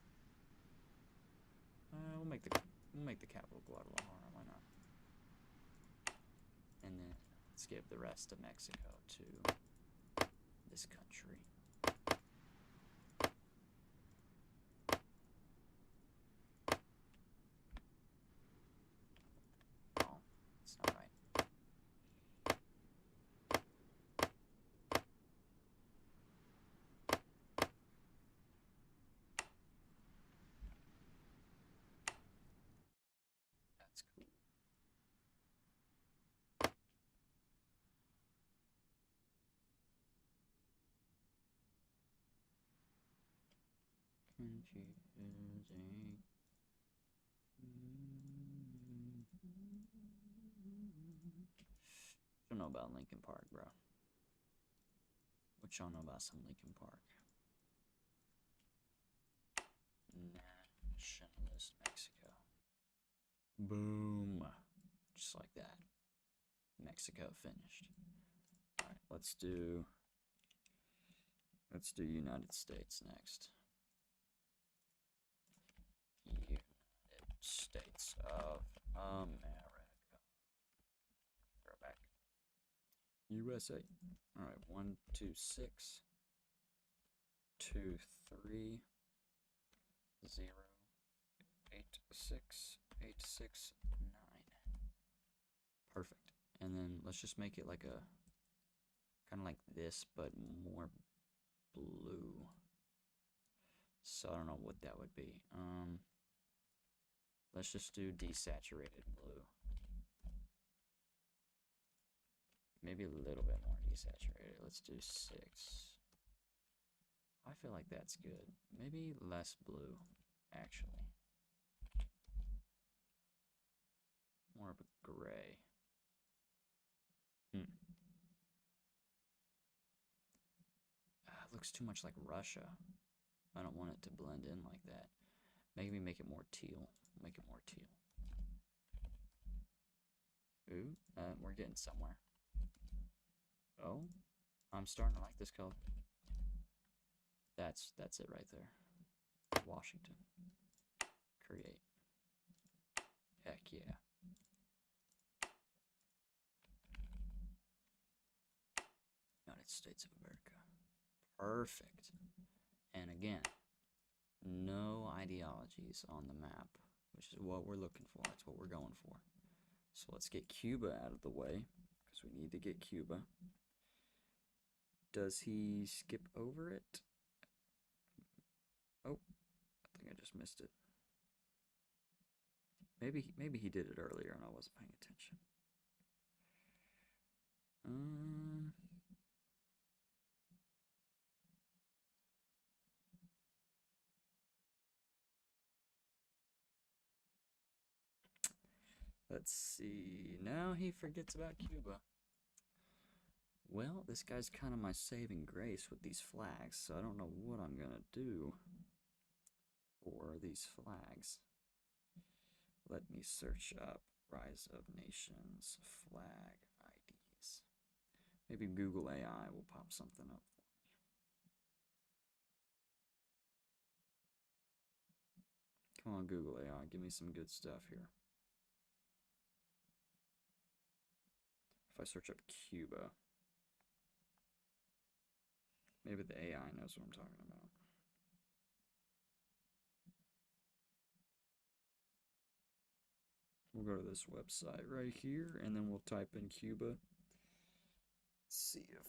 We'll make the capital Guadalajara. Why not? And then let's give the rest of Mexico to this country. Oh, it's not right. That's cool. Confusing. Don't know about Lincoln Park, bro. What y'all know about some Lincoln Park? Nationalist Mexico. Boom. Just like that. Mexico finished. Alright, let's do United States next. United States of America. Throw back. USA. Alright, 1, 2, 6, 2, 3, 0, 8, 6, 8, 6, 9. Perfect. And then let's just make it like a kind of like this, but more blue. So I don't know what that would be. Let's just do desaturated blue. Maybe a little bit more desaturated. Let's do 6. I feel like that's good. Maybe less blue, actually. More of a gray. It looks too much like Russia. I don't want it to blend in like that. Maybe make it more teal. Make it more teal. Ooh, we're getting somewhere. Oh, I'm starting to like this color. That's it right there. Washington. Create. Heck yeah. United States of America. Perfect. And again, no ideologies on the map, which is what we're looking for. That's what we're going for. So let's get Cuba out of the way, because we need to get Cuba. Does he skip over it? Oh, I think I just missed it. Maybe he did it earlier and I wasn't paying attention. Let's see. Now he forgets about Cuba. Well, this guy's kind of my saving grace with these flags, so I don't know what I'm gonna do for these flags. Let me search up Rise of Nations flag IDs. Maybe Google AI will pop something up for me. Come on, Google AI, give me some good stuff here. if I search up Cuba. Maybe the AI knows what I'm talking about. We'll go to this website right here, and then we'll type in Cuba. Let's see if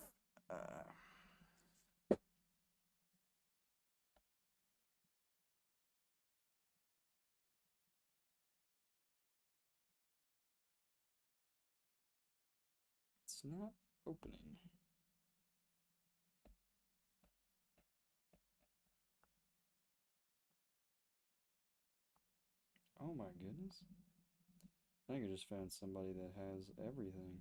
it's not opening. Oh my goodness. I think I just found somebody that has everything.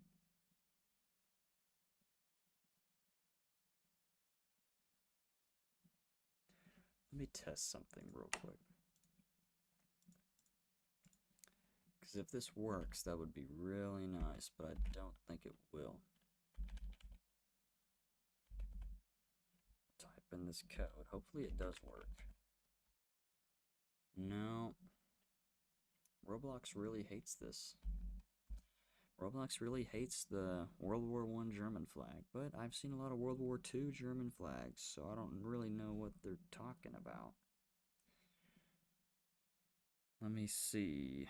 Let me test something real quick. Because if this works, that would be really nice, but I don't think it will. Type in this code. Hopefully it does work. No. Roblox really hates this. Roblox really hates the World War I German flag, but I've seen a lot of World War II German flags, so I don't really know what they're talking about. Let me see.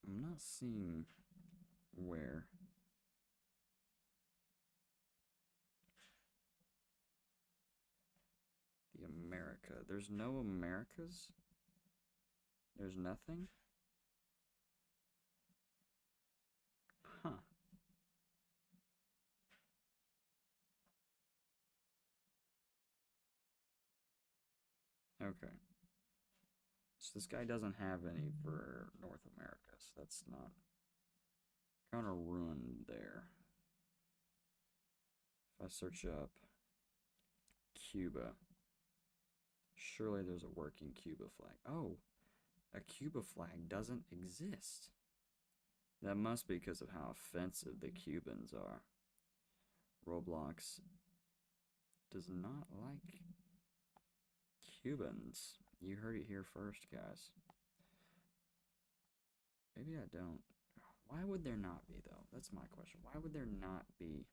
I'm not seeing where. The America. There's no Americas? There's nothing? Huh. Okay. So this guy doesn't have any for North America, so that's not kind of ruined there. If I search up Cuba, surely there's a working Cuba flag. Oh, a Cuba flag doesn't exist. That must be because of how offensive the Cubans are. Roblox does not like Cubans. You heard it here first, guys. Maybe I don't. Why would there not be, though? That's my question. Why would there not be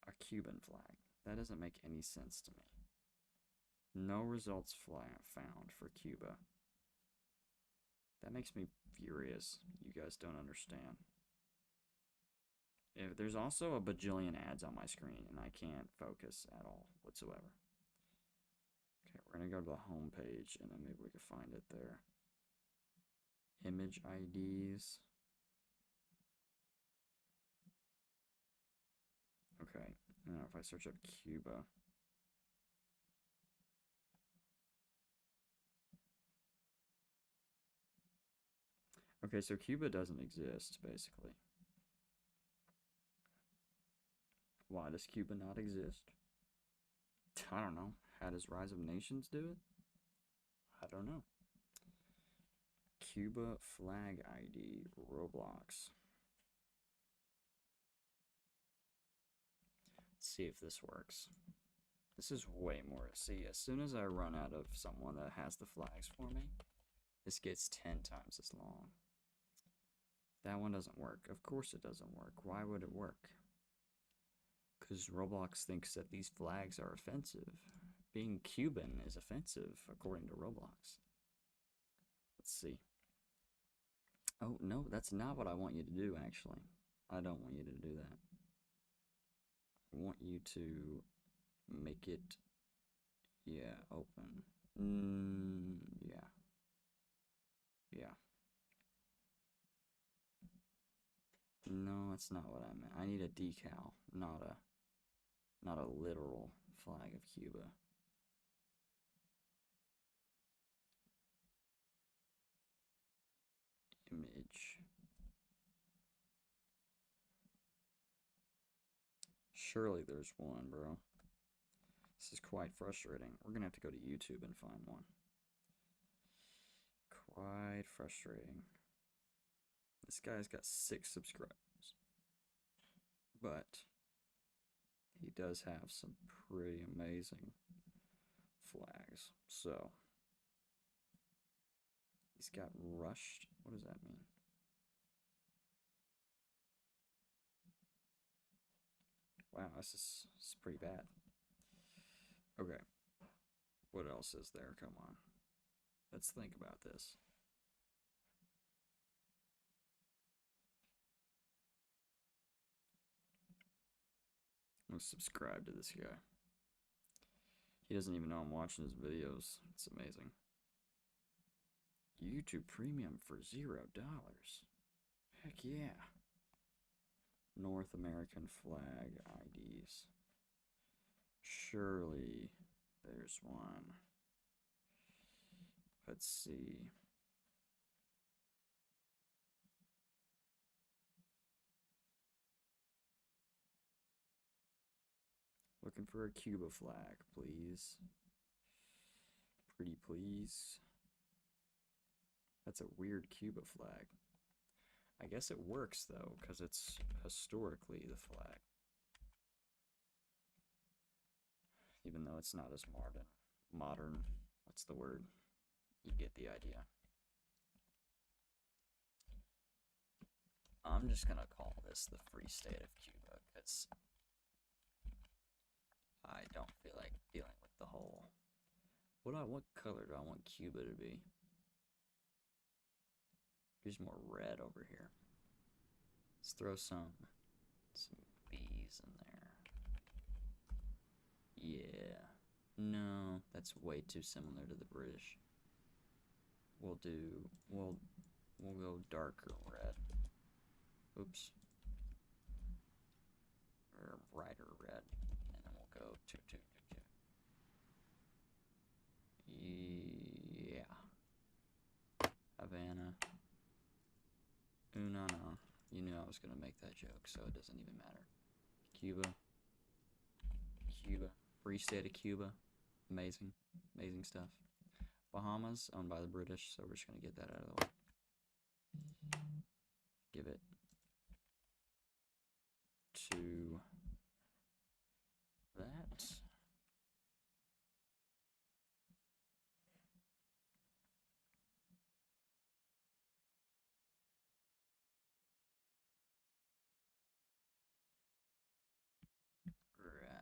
a Cuban flag? That doesn't make any sense to me. No results found for Cuba. That makes me furious. You guys don't understand. There's also a bajillion ads on my screen, and I can't focus at all whatsoever. Okay, we're going to go to the home page, and then maybe we can find it there. Image IDs. Okay, now if I search up Cuba. Okay, so Cuba doesn't exist, basically. Why does Cuba not exist? I don't know. How does Rise of Nations do it? I don't know. Cuba flag ID, Roblox. Let's see if this works. This is way more. See, as soon as I run out of someone that has the flags for me, this gets 10 times as long. That one doesn't work. Of course it doesn't work. Why would it work? Because Roblox thinks that these flags are offensive. Being Cuban is offensive, according to Roblox. Let's see. Oh, no, that's not what I want you to do, actually. I don't want you to do that. I want you to make it, yeah, open. Yeah. Yeah. No, that's not what I meant. I need a decal, not a literal flag of Cuba. Image. Surely there's one, bro. This is quite frustrating. We're gonna have to go to YouTube and find one. Quite frustrating. This guy's got 6 subscribers. But he does have some pretty amazing flags. So, he's got rushed. What does that mean? Wow, this is pretty bad. Okay. What else is there? Come on. Let's think about this. I'm gonna subscribe to this guy. He doesn't even know I'm watching his videos. It's amazing. YouTube Premium for $0. Heck yeah. North American flag IDs. Surely there's one. Let's see. Looking for a Cuba flag, please. Pretty please. That's a weird Cuba flag. I guess it works though, because it's historically the flag. Even though it's not as modern. What's the word? You get the idea. I'm just gonna call this the Free State of Cuba, because I don't feel like dealing with the whole... What color do I want Cuba to be? There's more red over here. Let's throw some bees in there. Yeah. No, that's way too similar to the British. We'll go darker red. Oops. Or brighter red. And then we'll go 2, 2, 2, 2. Yeah. Havana. Ooh, no. You knew I was gonna make that joke, so it doesn't even matter. Cuba. Free State of Cuba. Amazing stuff. Bahamas, owned by the British, so we're just gonna get that out of the way. Give it to that. Right.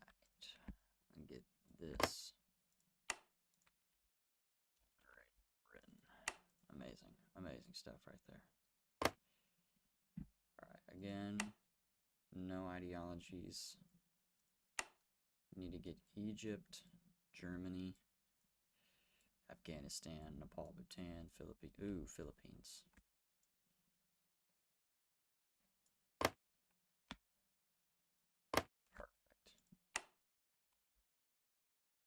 And get this. Great Britain. Amazing stuff right there. Alright, again, no ideologies. Need to get Egypt, Germany, Afghanistan, Nepal, Bhutan, Philippines. Ooh, Philippines. Perfect.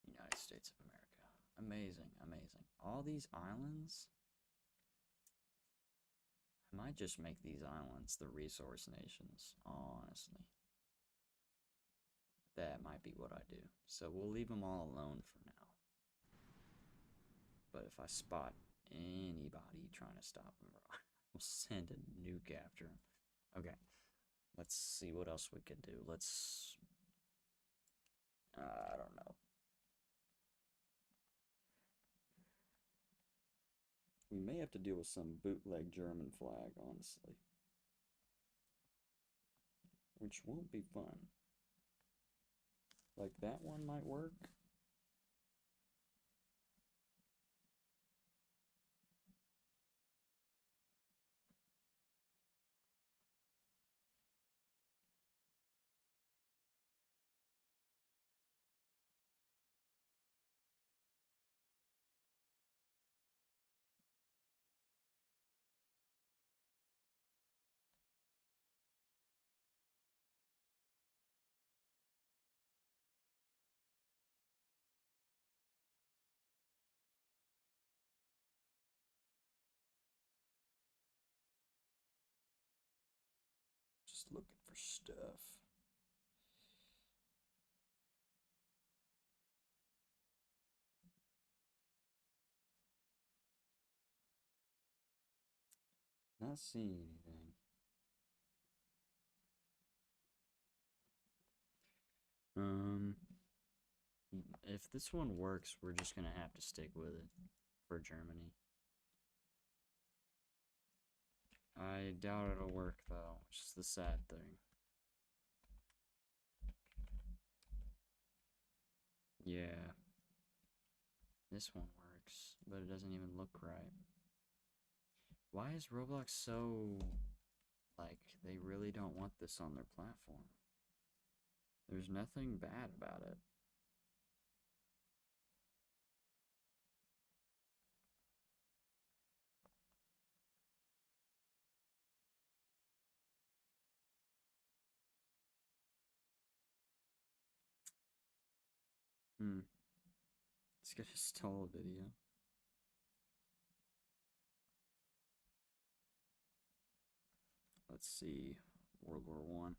United States of America. Amazing. All these islands. I might just make these islands the resource nations, honestly. That might be what I do. So we'll leave them all alone for now. But if I spot anybody trying to stop them, we'll send a nuke after them. Okay. Let's see what else we can do. Let's... I don't know. We may have to deal with some bootleg German flag, honestly. Which won't be fun. Like, that one might work. Just looking for stuff. Not seeing anything. If this one works, we're just gonna have to stick with it for Germany. I doubt it'll work though, which is the sad thing. Yeah. This one works, but it doesn't even look right. Why is Roblox so... like, they really don't want this on their platform? There's nothing bad about it. This guy just stole a video. Let's see. World War One.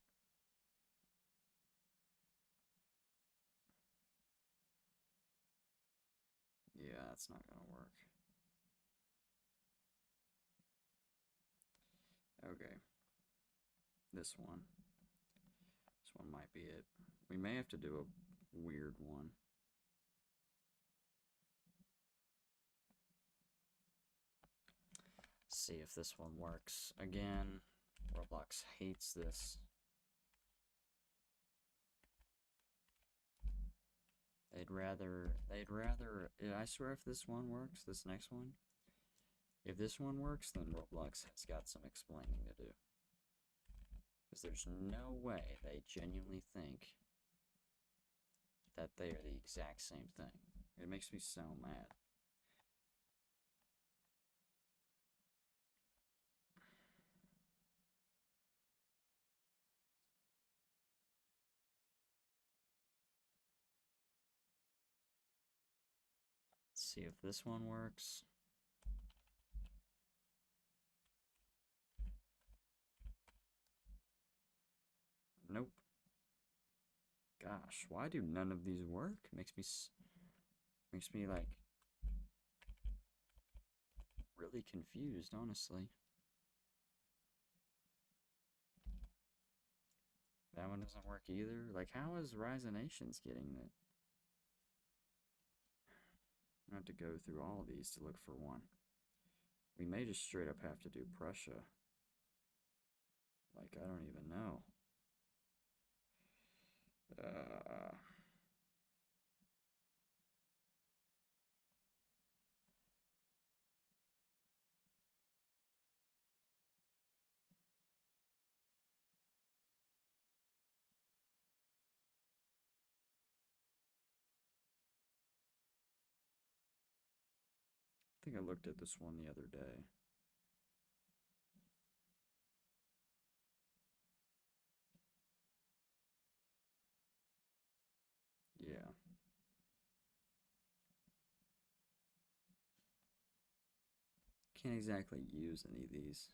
Yeah, that's not gonna work. Okay. This one. This one might be it. We may have to do a weird one. See if this one works. Again, Roblox hates this. They'd rather, I swear if this one works, this next one, if this one works, then Roblox has got some explaining to do. Because there's no way they genuinely think that they are the exact same thing. It makes me so mad. Let's see if this one works. Nope. Gosh, why do none of these work? Makes me like really confused, honestly. That one doesn't work either. Like, how is Rise of Nations getting it? I have to go through all of these to look for one. We may just straight up have to do Prussia. Like, I don't even know. I think I looked at this one the other day. Yeah. Can't exactly use any of these.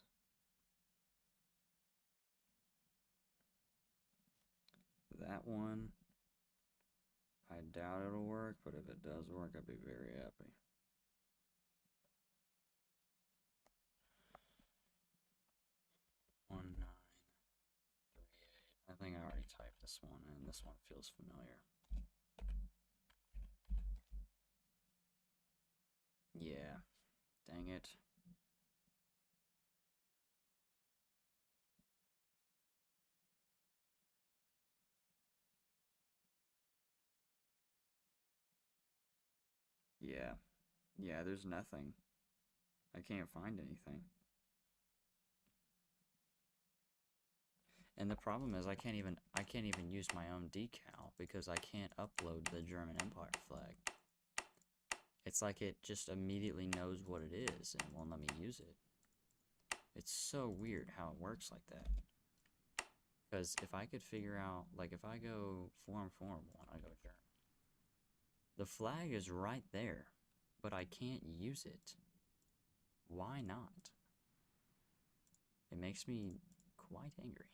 That one, I doubt it'll work, but if it does work, I'd be very happy. One, 9, 3, 8. I think I already typed this one in. This one feels familiar. Yeah. Dang it. Yeah. Yeah, there's nothing. I can't find anything. And the problem is I can't even use my own decal because I can't upload the German Empire flag. It's like it just immediately knows what it is and won't let me use it. It's so weird how it works like that. Because if I could figure out, like if I go form 1, I go German. The flag is right there, but I can't use it. Why not? It makes me quite angry.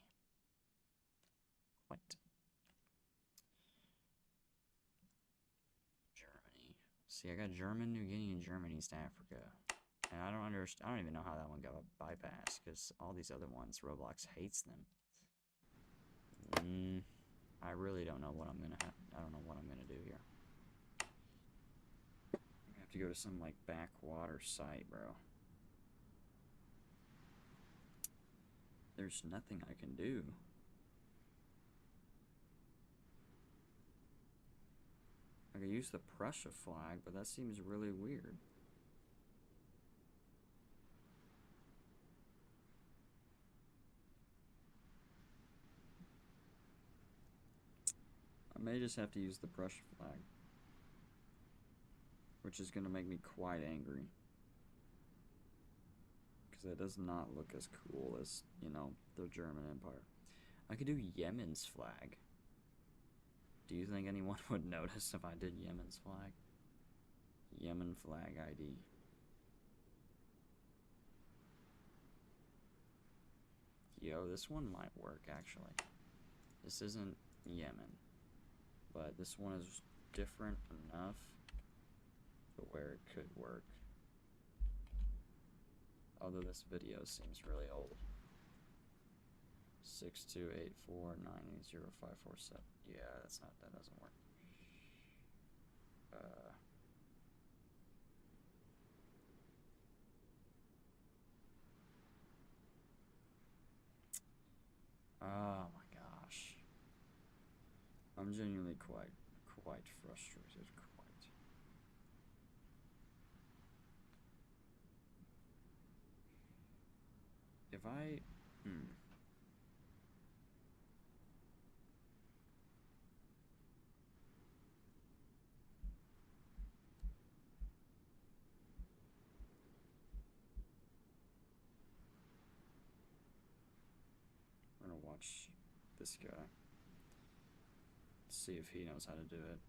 Quite. Germany. See, I got German, New Guinea, and German, East Africa. And I don't understand. I don't even know how that one got bypassed because all these other ones, Roblox hates them. I really don't know what I'm gonna have. I don't know what I'm gonna do here. to go to some, like, backwater site, bro. There's nothing I can do. I could use the Prussia flag, but that seems really weird. I may just have to use the Prussia flag, which is going to make me quite angry. Because it does not look as cool as, you know, the German Empire. I could do Yemen's flag. Do you think anyone would notice if I did Yemen's flag? Yemen flag ID. Yo, this one might work, actually. This isn't Yemen, but this one is different enough to where it could work. Although this video seems really old. 6284980547. Yeah, that doesn't work. Oh my gosh. I'm genuinely quite frustrated. If I... I'm gonna watch this guy. See if he knows how to do it.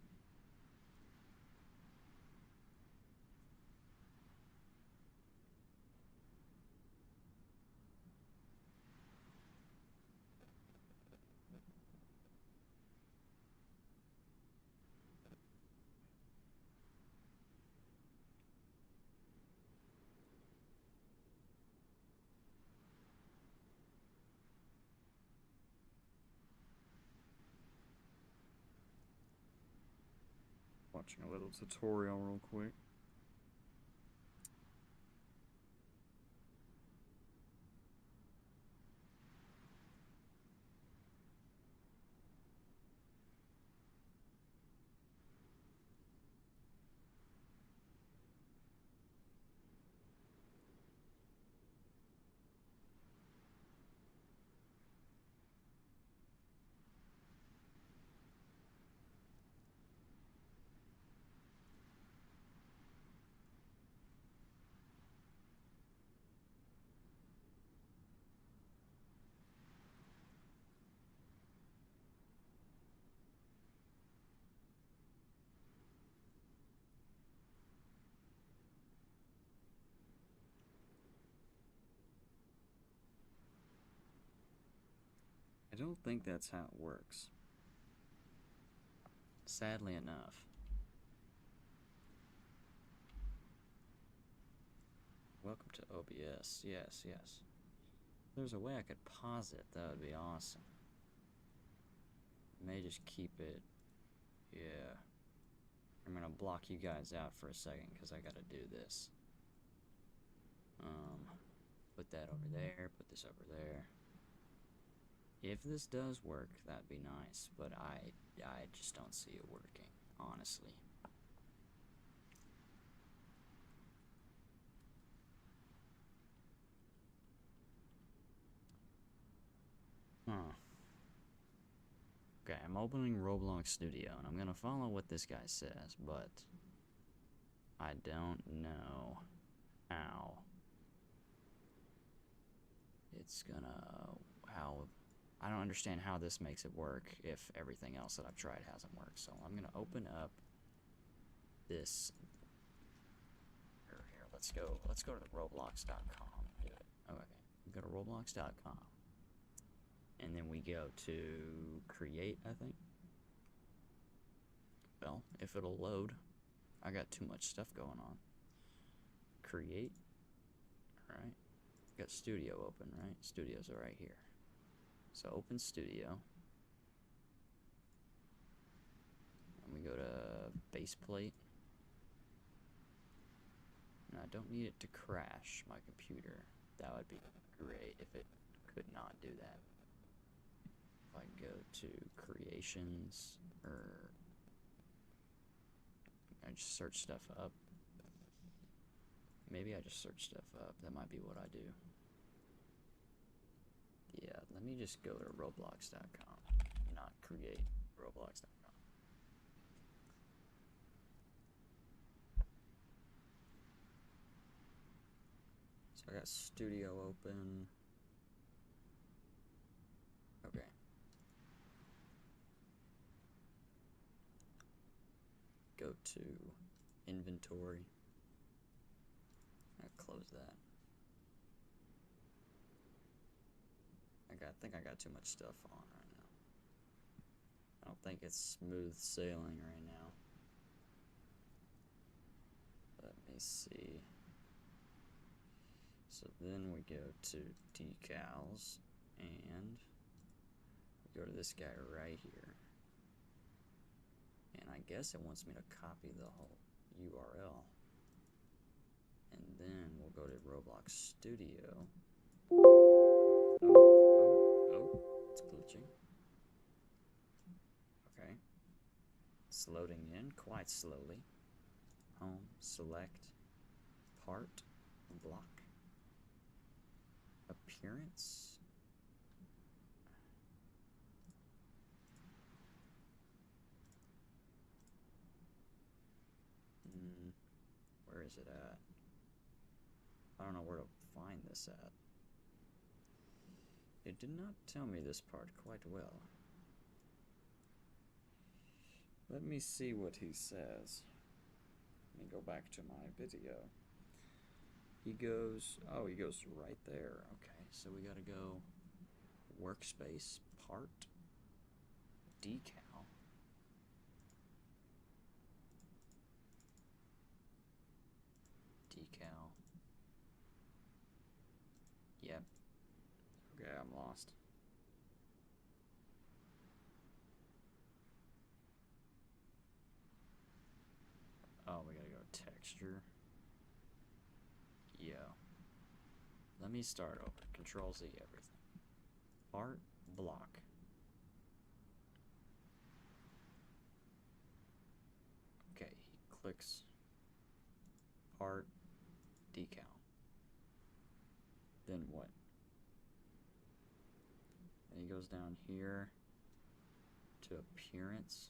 Watching a little tutorial real quick. I don't think that's how it works. Sadly enough. Welcome to OBS. Yes. If there's a way I could pause it, that would be awesome. May just keep it. Yeah. I'm gonna block you guys out for a second because I gotta do this. Put that over there, put this over there. If this does work, that'd be nice, but I just don't see it working, honestly. Okay, I'm opening Roblox Studio, and I'm gonna follow what this guy says, but I don't know how it's gonna... I don't understand how this makes it work if everything else that I've tried hasn't worked. So I'm gonna open up this. Here, let's go to the Roblox.com. Do it. Okay, we go to Roblox.com, and then we go to create. I think. Well, if it'll load, I got too much stuff going on. Create. All right. Got Studio open, right? Studios are right here. So open Studio. And we go to base plate. don't need it to crash my computer. That would be great if it could not do that. If I go to creations, or I just search stuff up. Maybe I just search stuff up. That might be what I do. Yeah, let me just go to roblox.com, not create roblox.com. So I got Studio open. Okay. Go to inventory. I'll close that. I think I got too much stuff on right now. I don't think it's smooth sailing right now. Let me see. So then we go to decals, and we go to this guy right here. And I guess it wants me to copy the whole URL. And then we'll go to Roblox Studio. Oh, it's glitching. Okay. It's loading in quite slowly. Home, select, part, block, appearance. Where is it at? I don't know where to find this at. It did not tell me this part quite well. Let me see what he says. Let me go back to my video. He goes right there. Okay, so we gotta go workspace, part, decal. Decal. Yep. Okay, I'm lost. Oh, we gotta go texture. Yeah. Let me start over. Control Z everything. Part, block. Okay, he clicks part, decal. Then what? And he goes down here to appearance.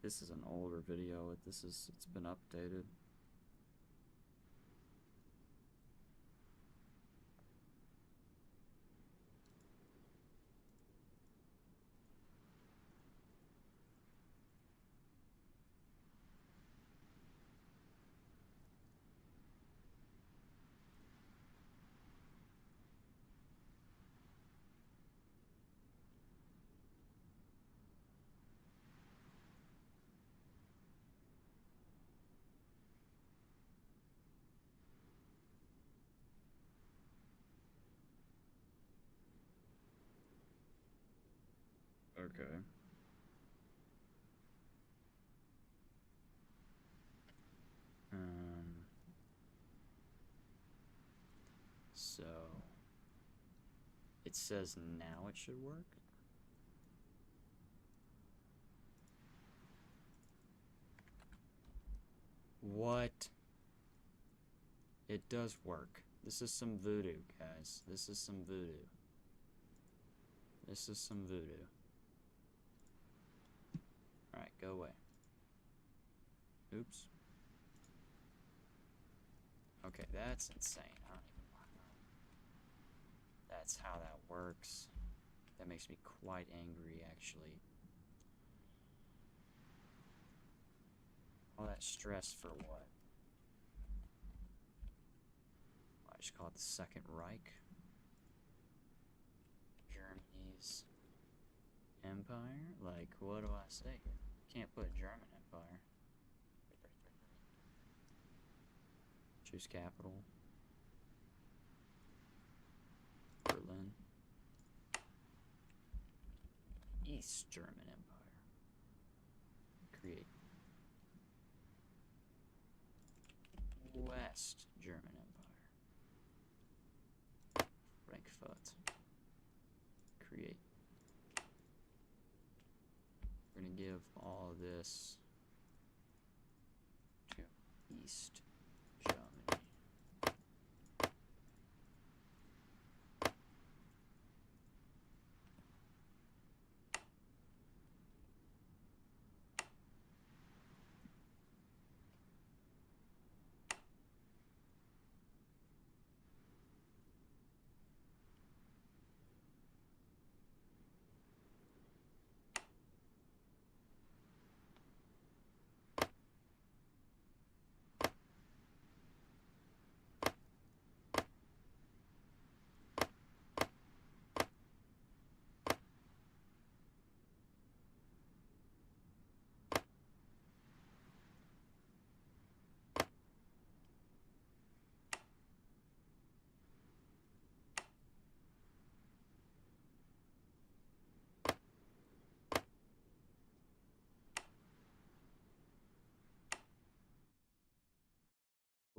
This is an older video. It's been updated. Okay. So it says now it should work. What? It does work. This is some voodoo, guys. This is some voodoo. This is some voodoo. Alright, go away. Oops. Okay, that's insane. I don't even know. That's how that works. That makes me quite angry, actually. All that stress for what? I just call it the Second Reich. Germany's empire? Like, what do I say here? Can't put German Empire. Choose capital. Berlin. East German Empire. Create. West German Empire. Frankfurt. Create. We're going to give all of this to East Germany.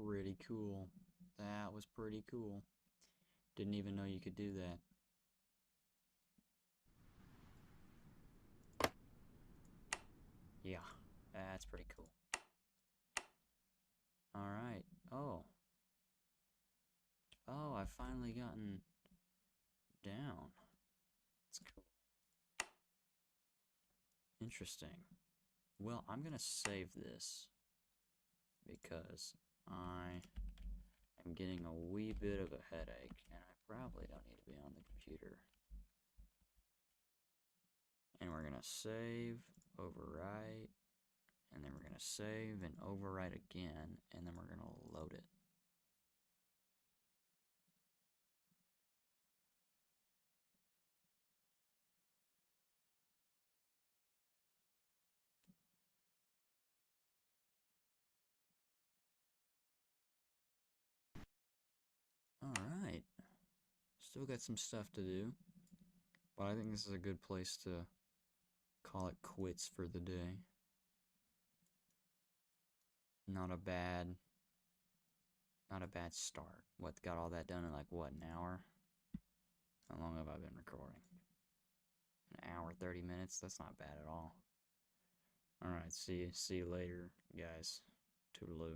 Pretty cool. That was pretty cool. Didn't even know you could do that. Yeah, that's pretty cool. Alright. Oh. Oh, I've finally gotten down. That's cool. Interesting. Well, I'm gonna save this because I am getting a wee bit of a headache and I probably don't need to be on the computer. And we're gonna save, overwrite, and then we're gonna save and overwrite again, and then we're gonna load it. Alright. Still got some stuff to do. But I think this is a good place to call it quits for the day. Not a bad start. What, got all that done in like what, an hour? How long have I been recording? An hour, 30 minutes? That's not bad at all. Alright, see you later, guys. Toodaloo.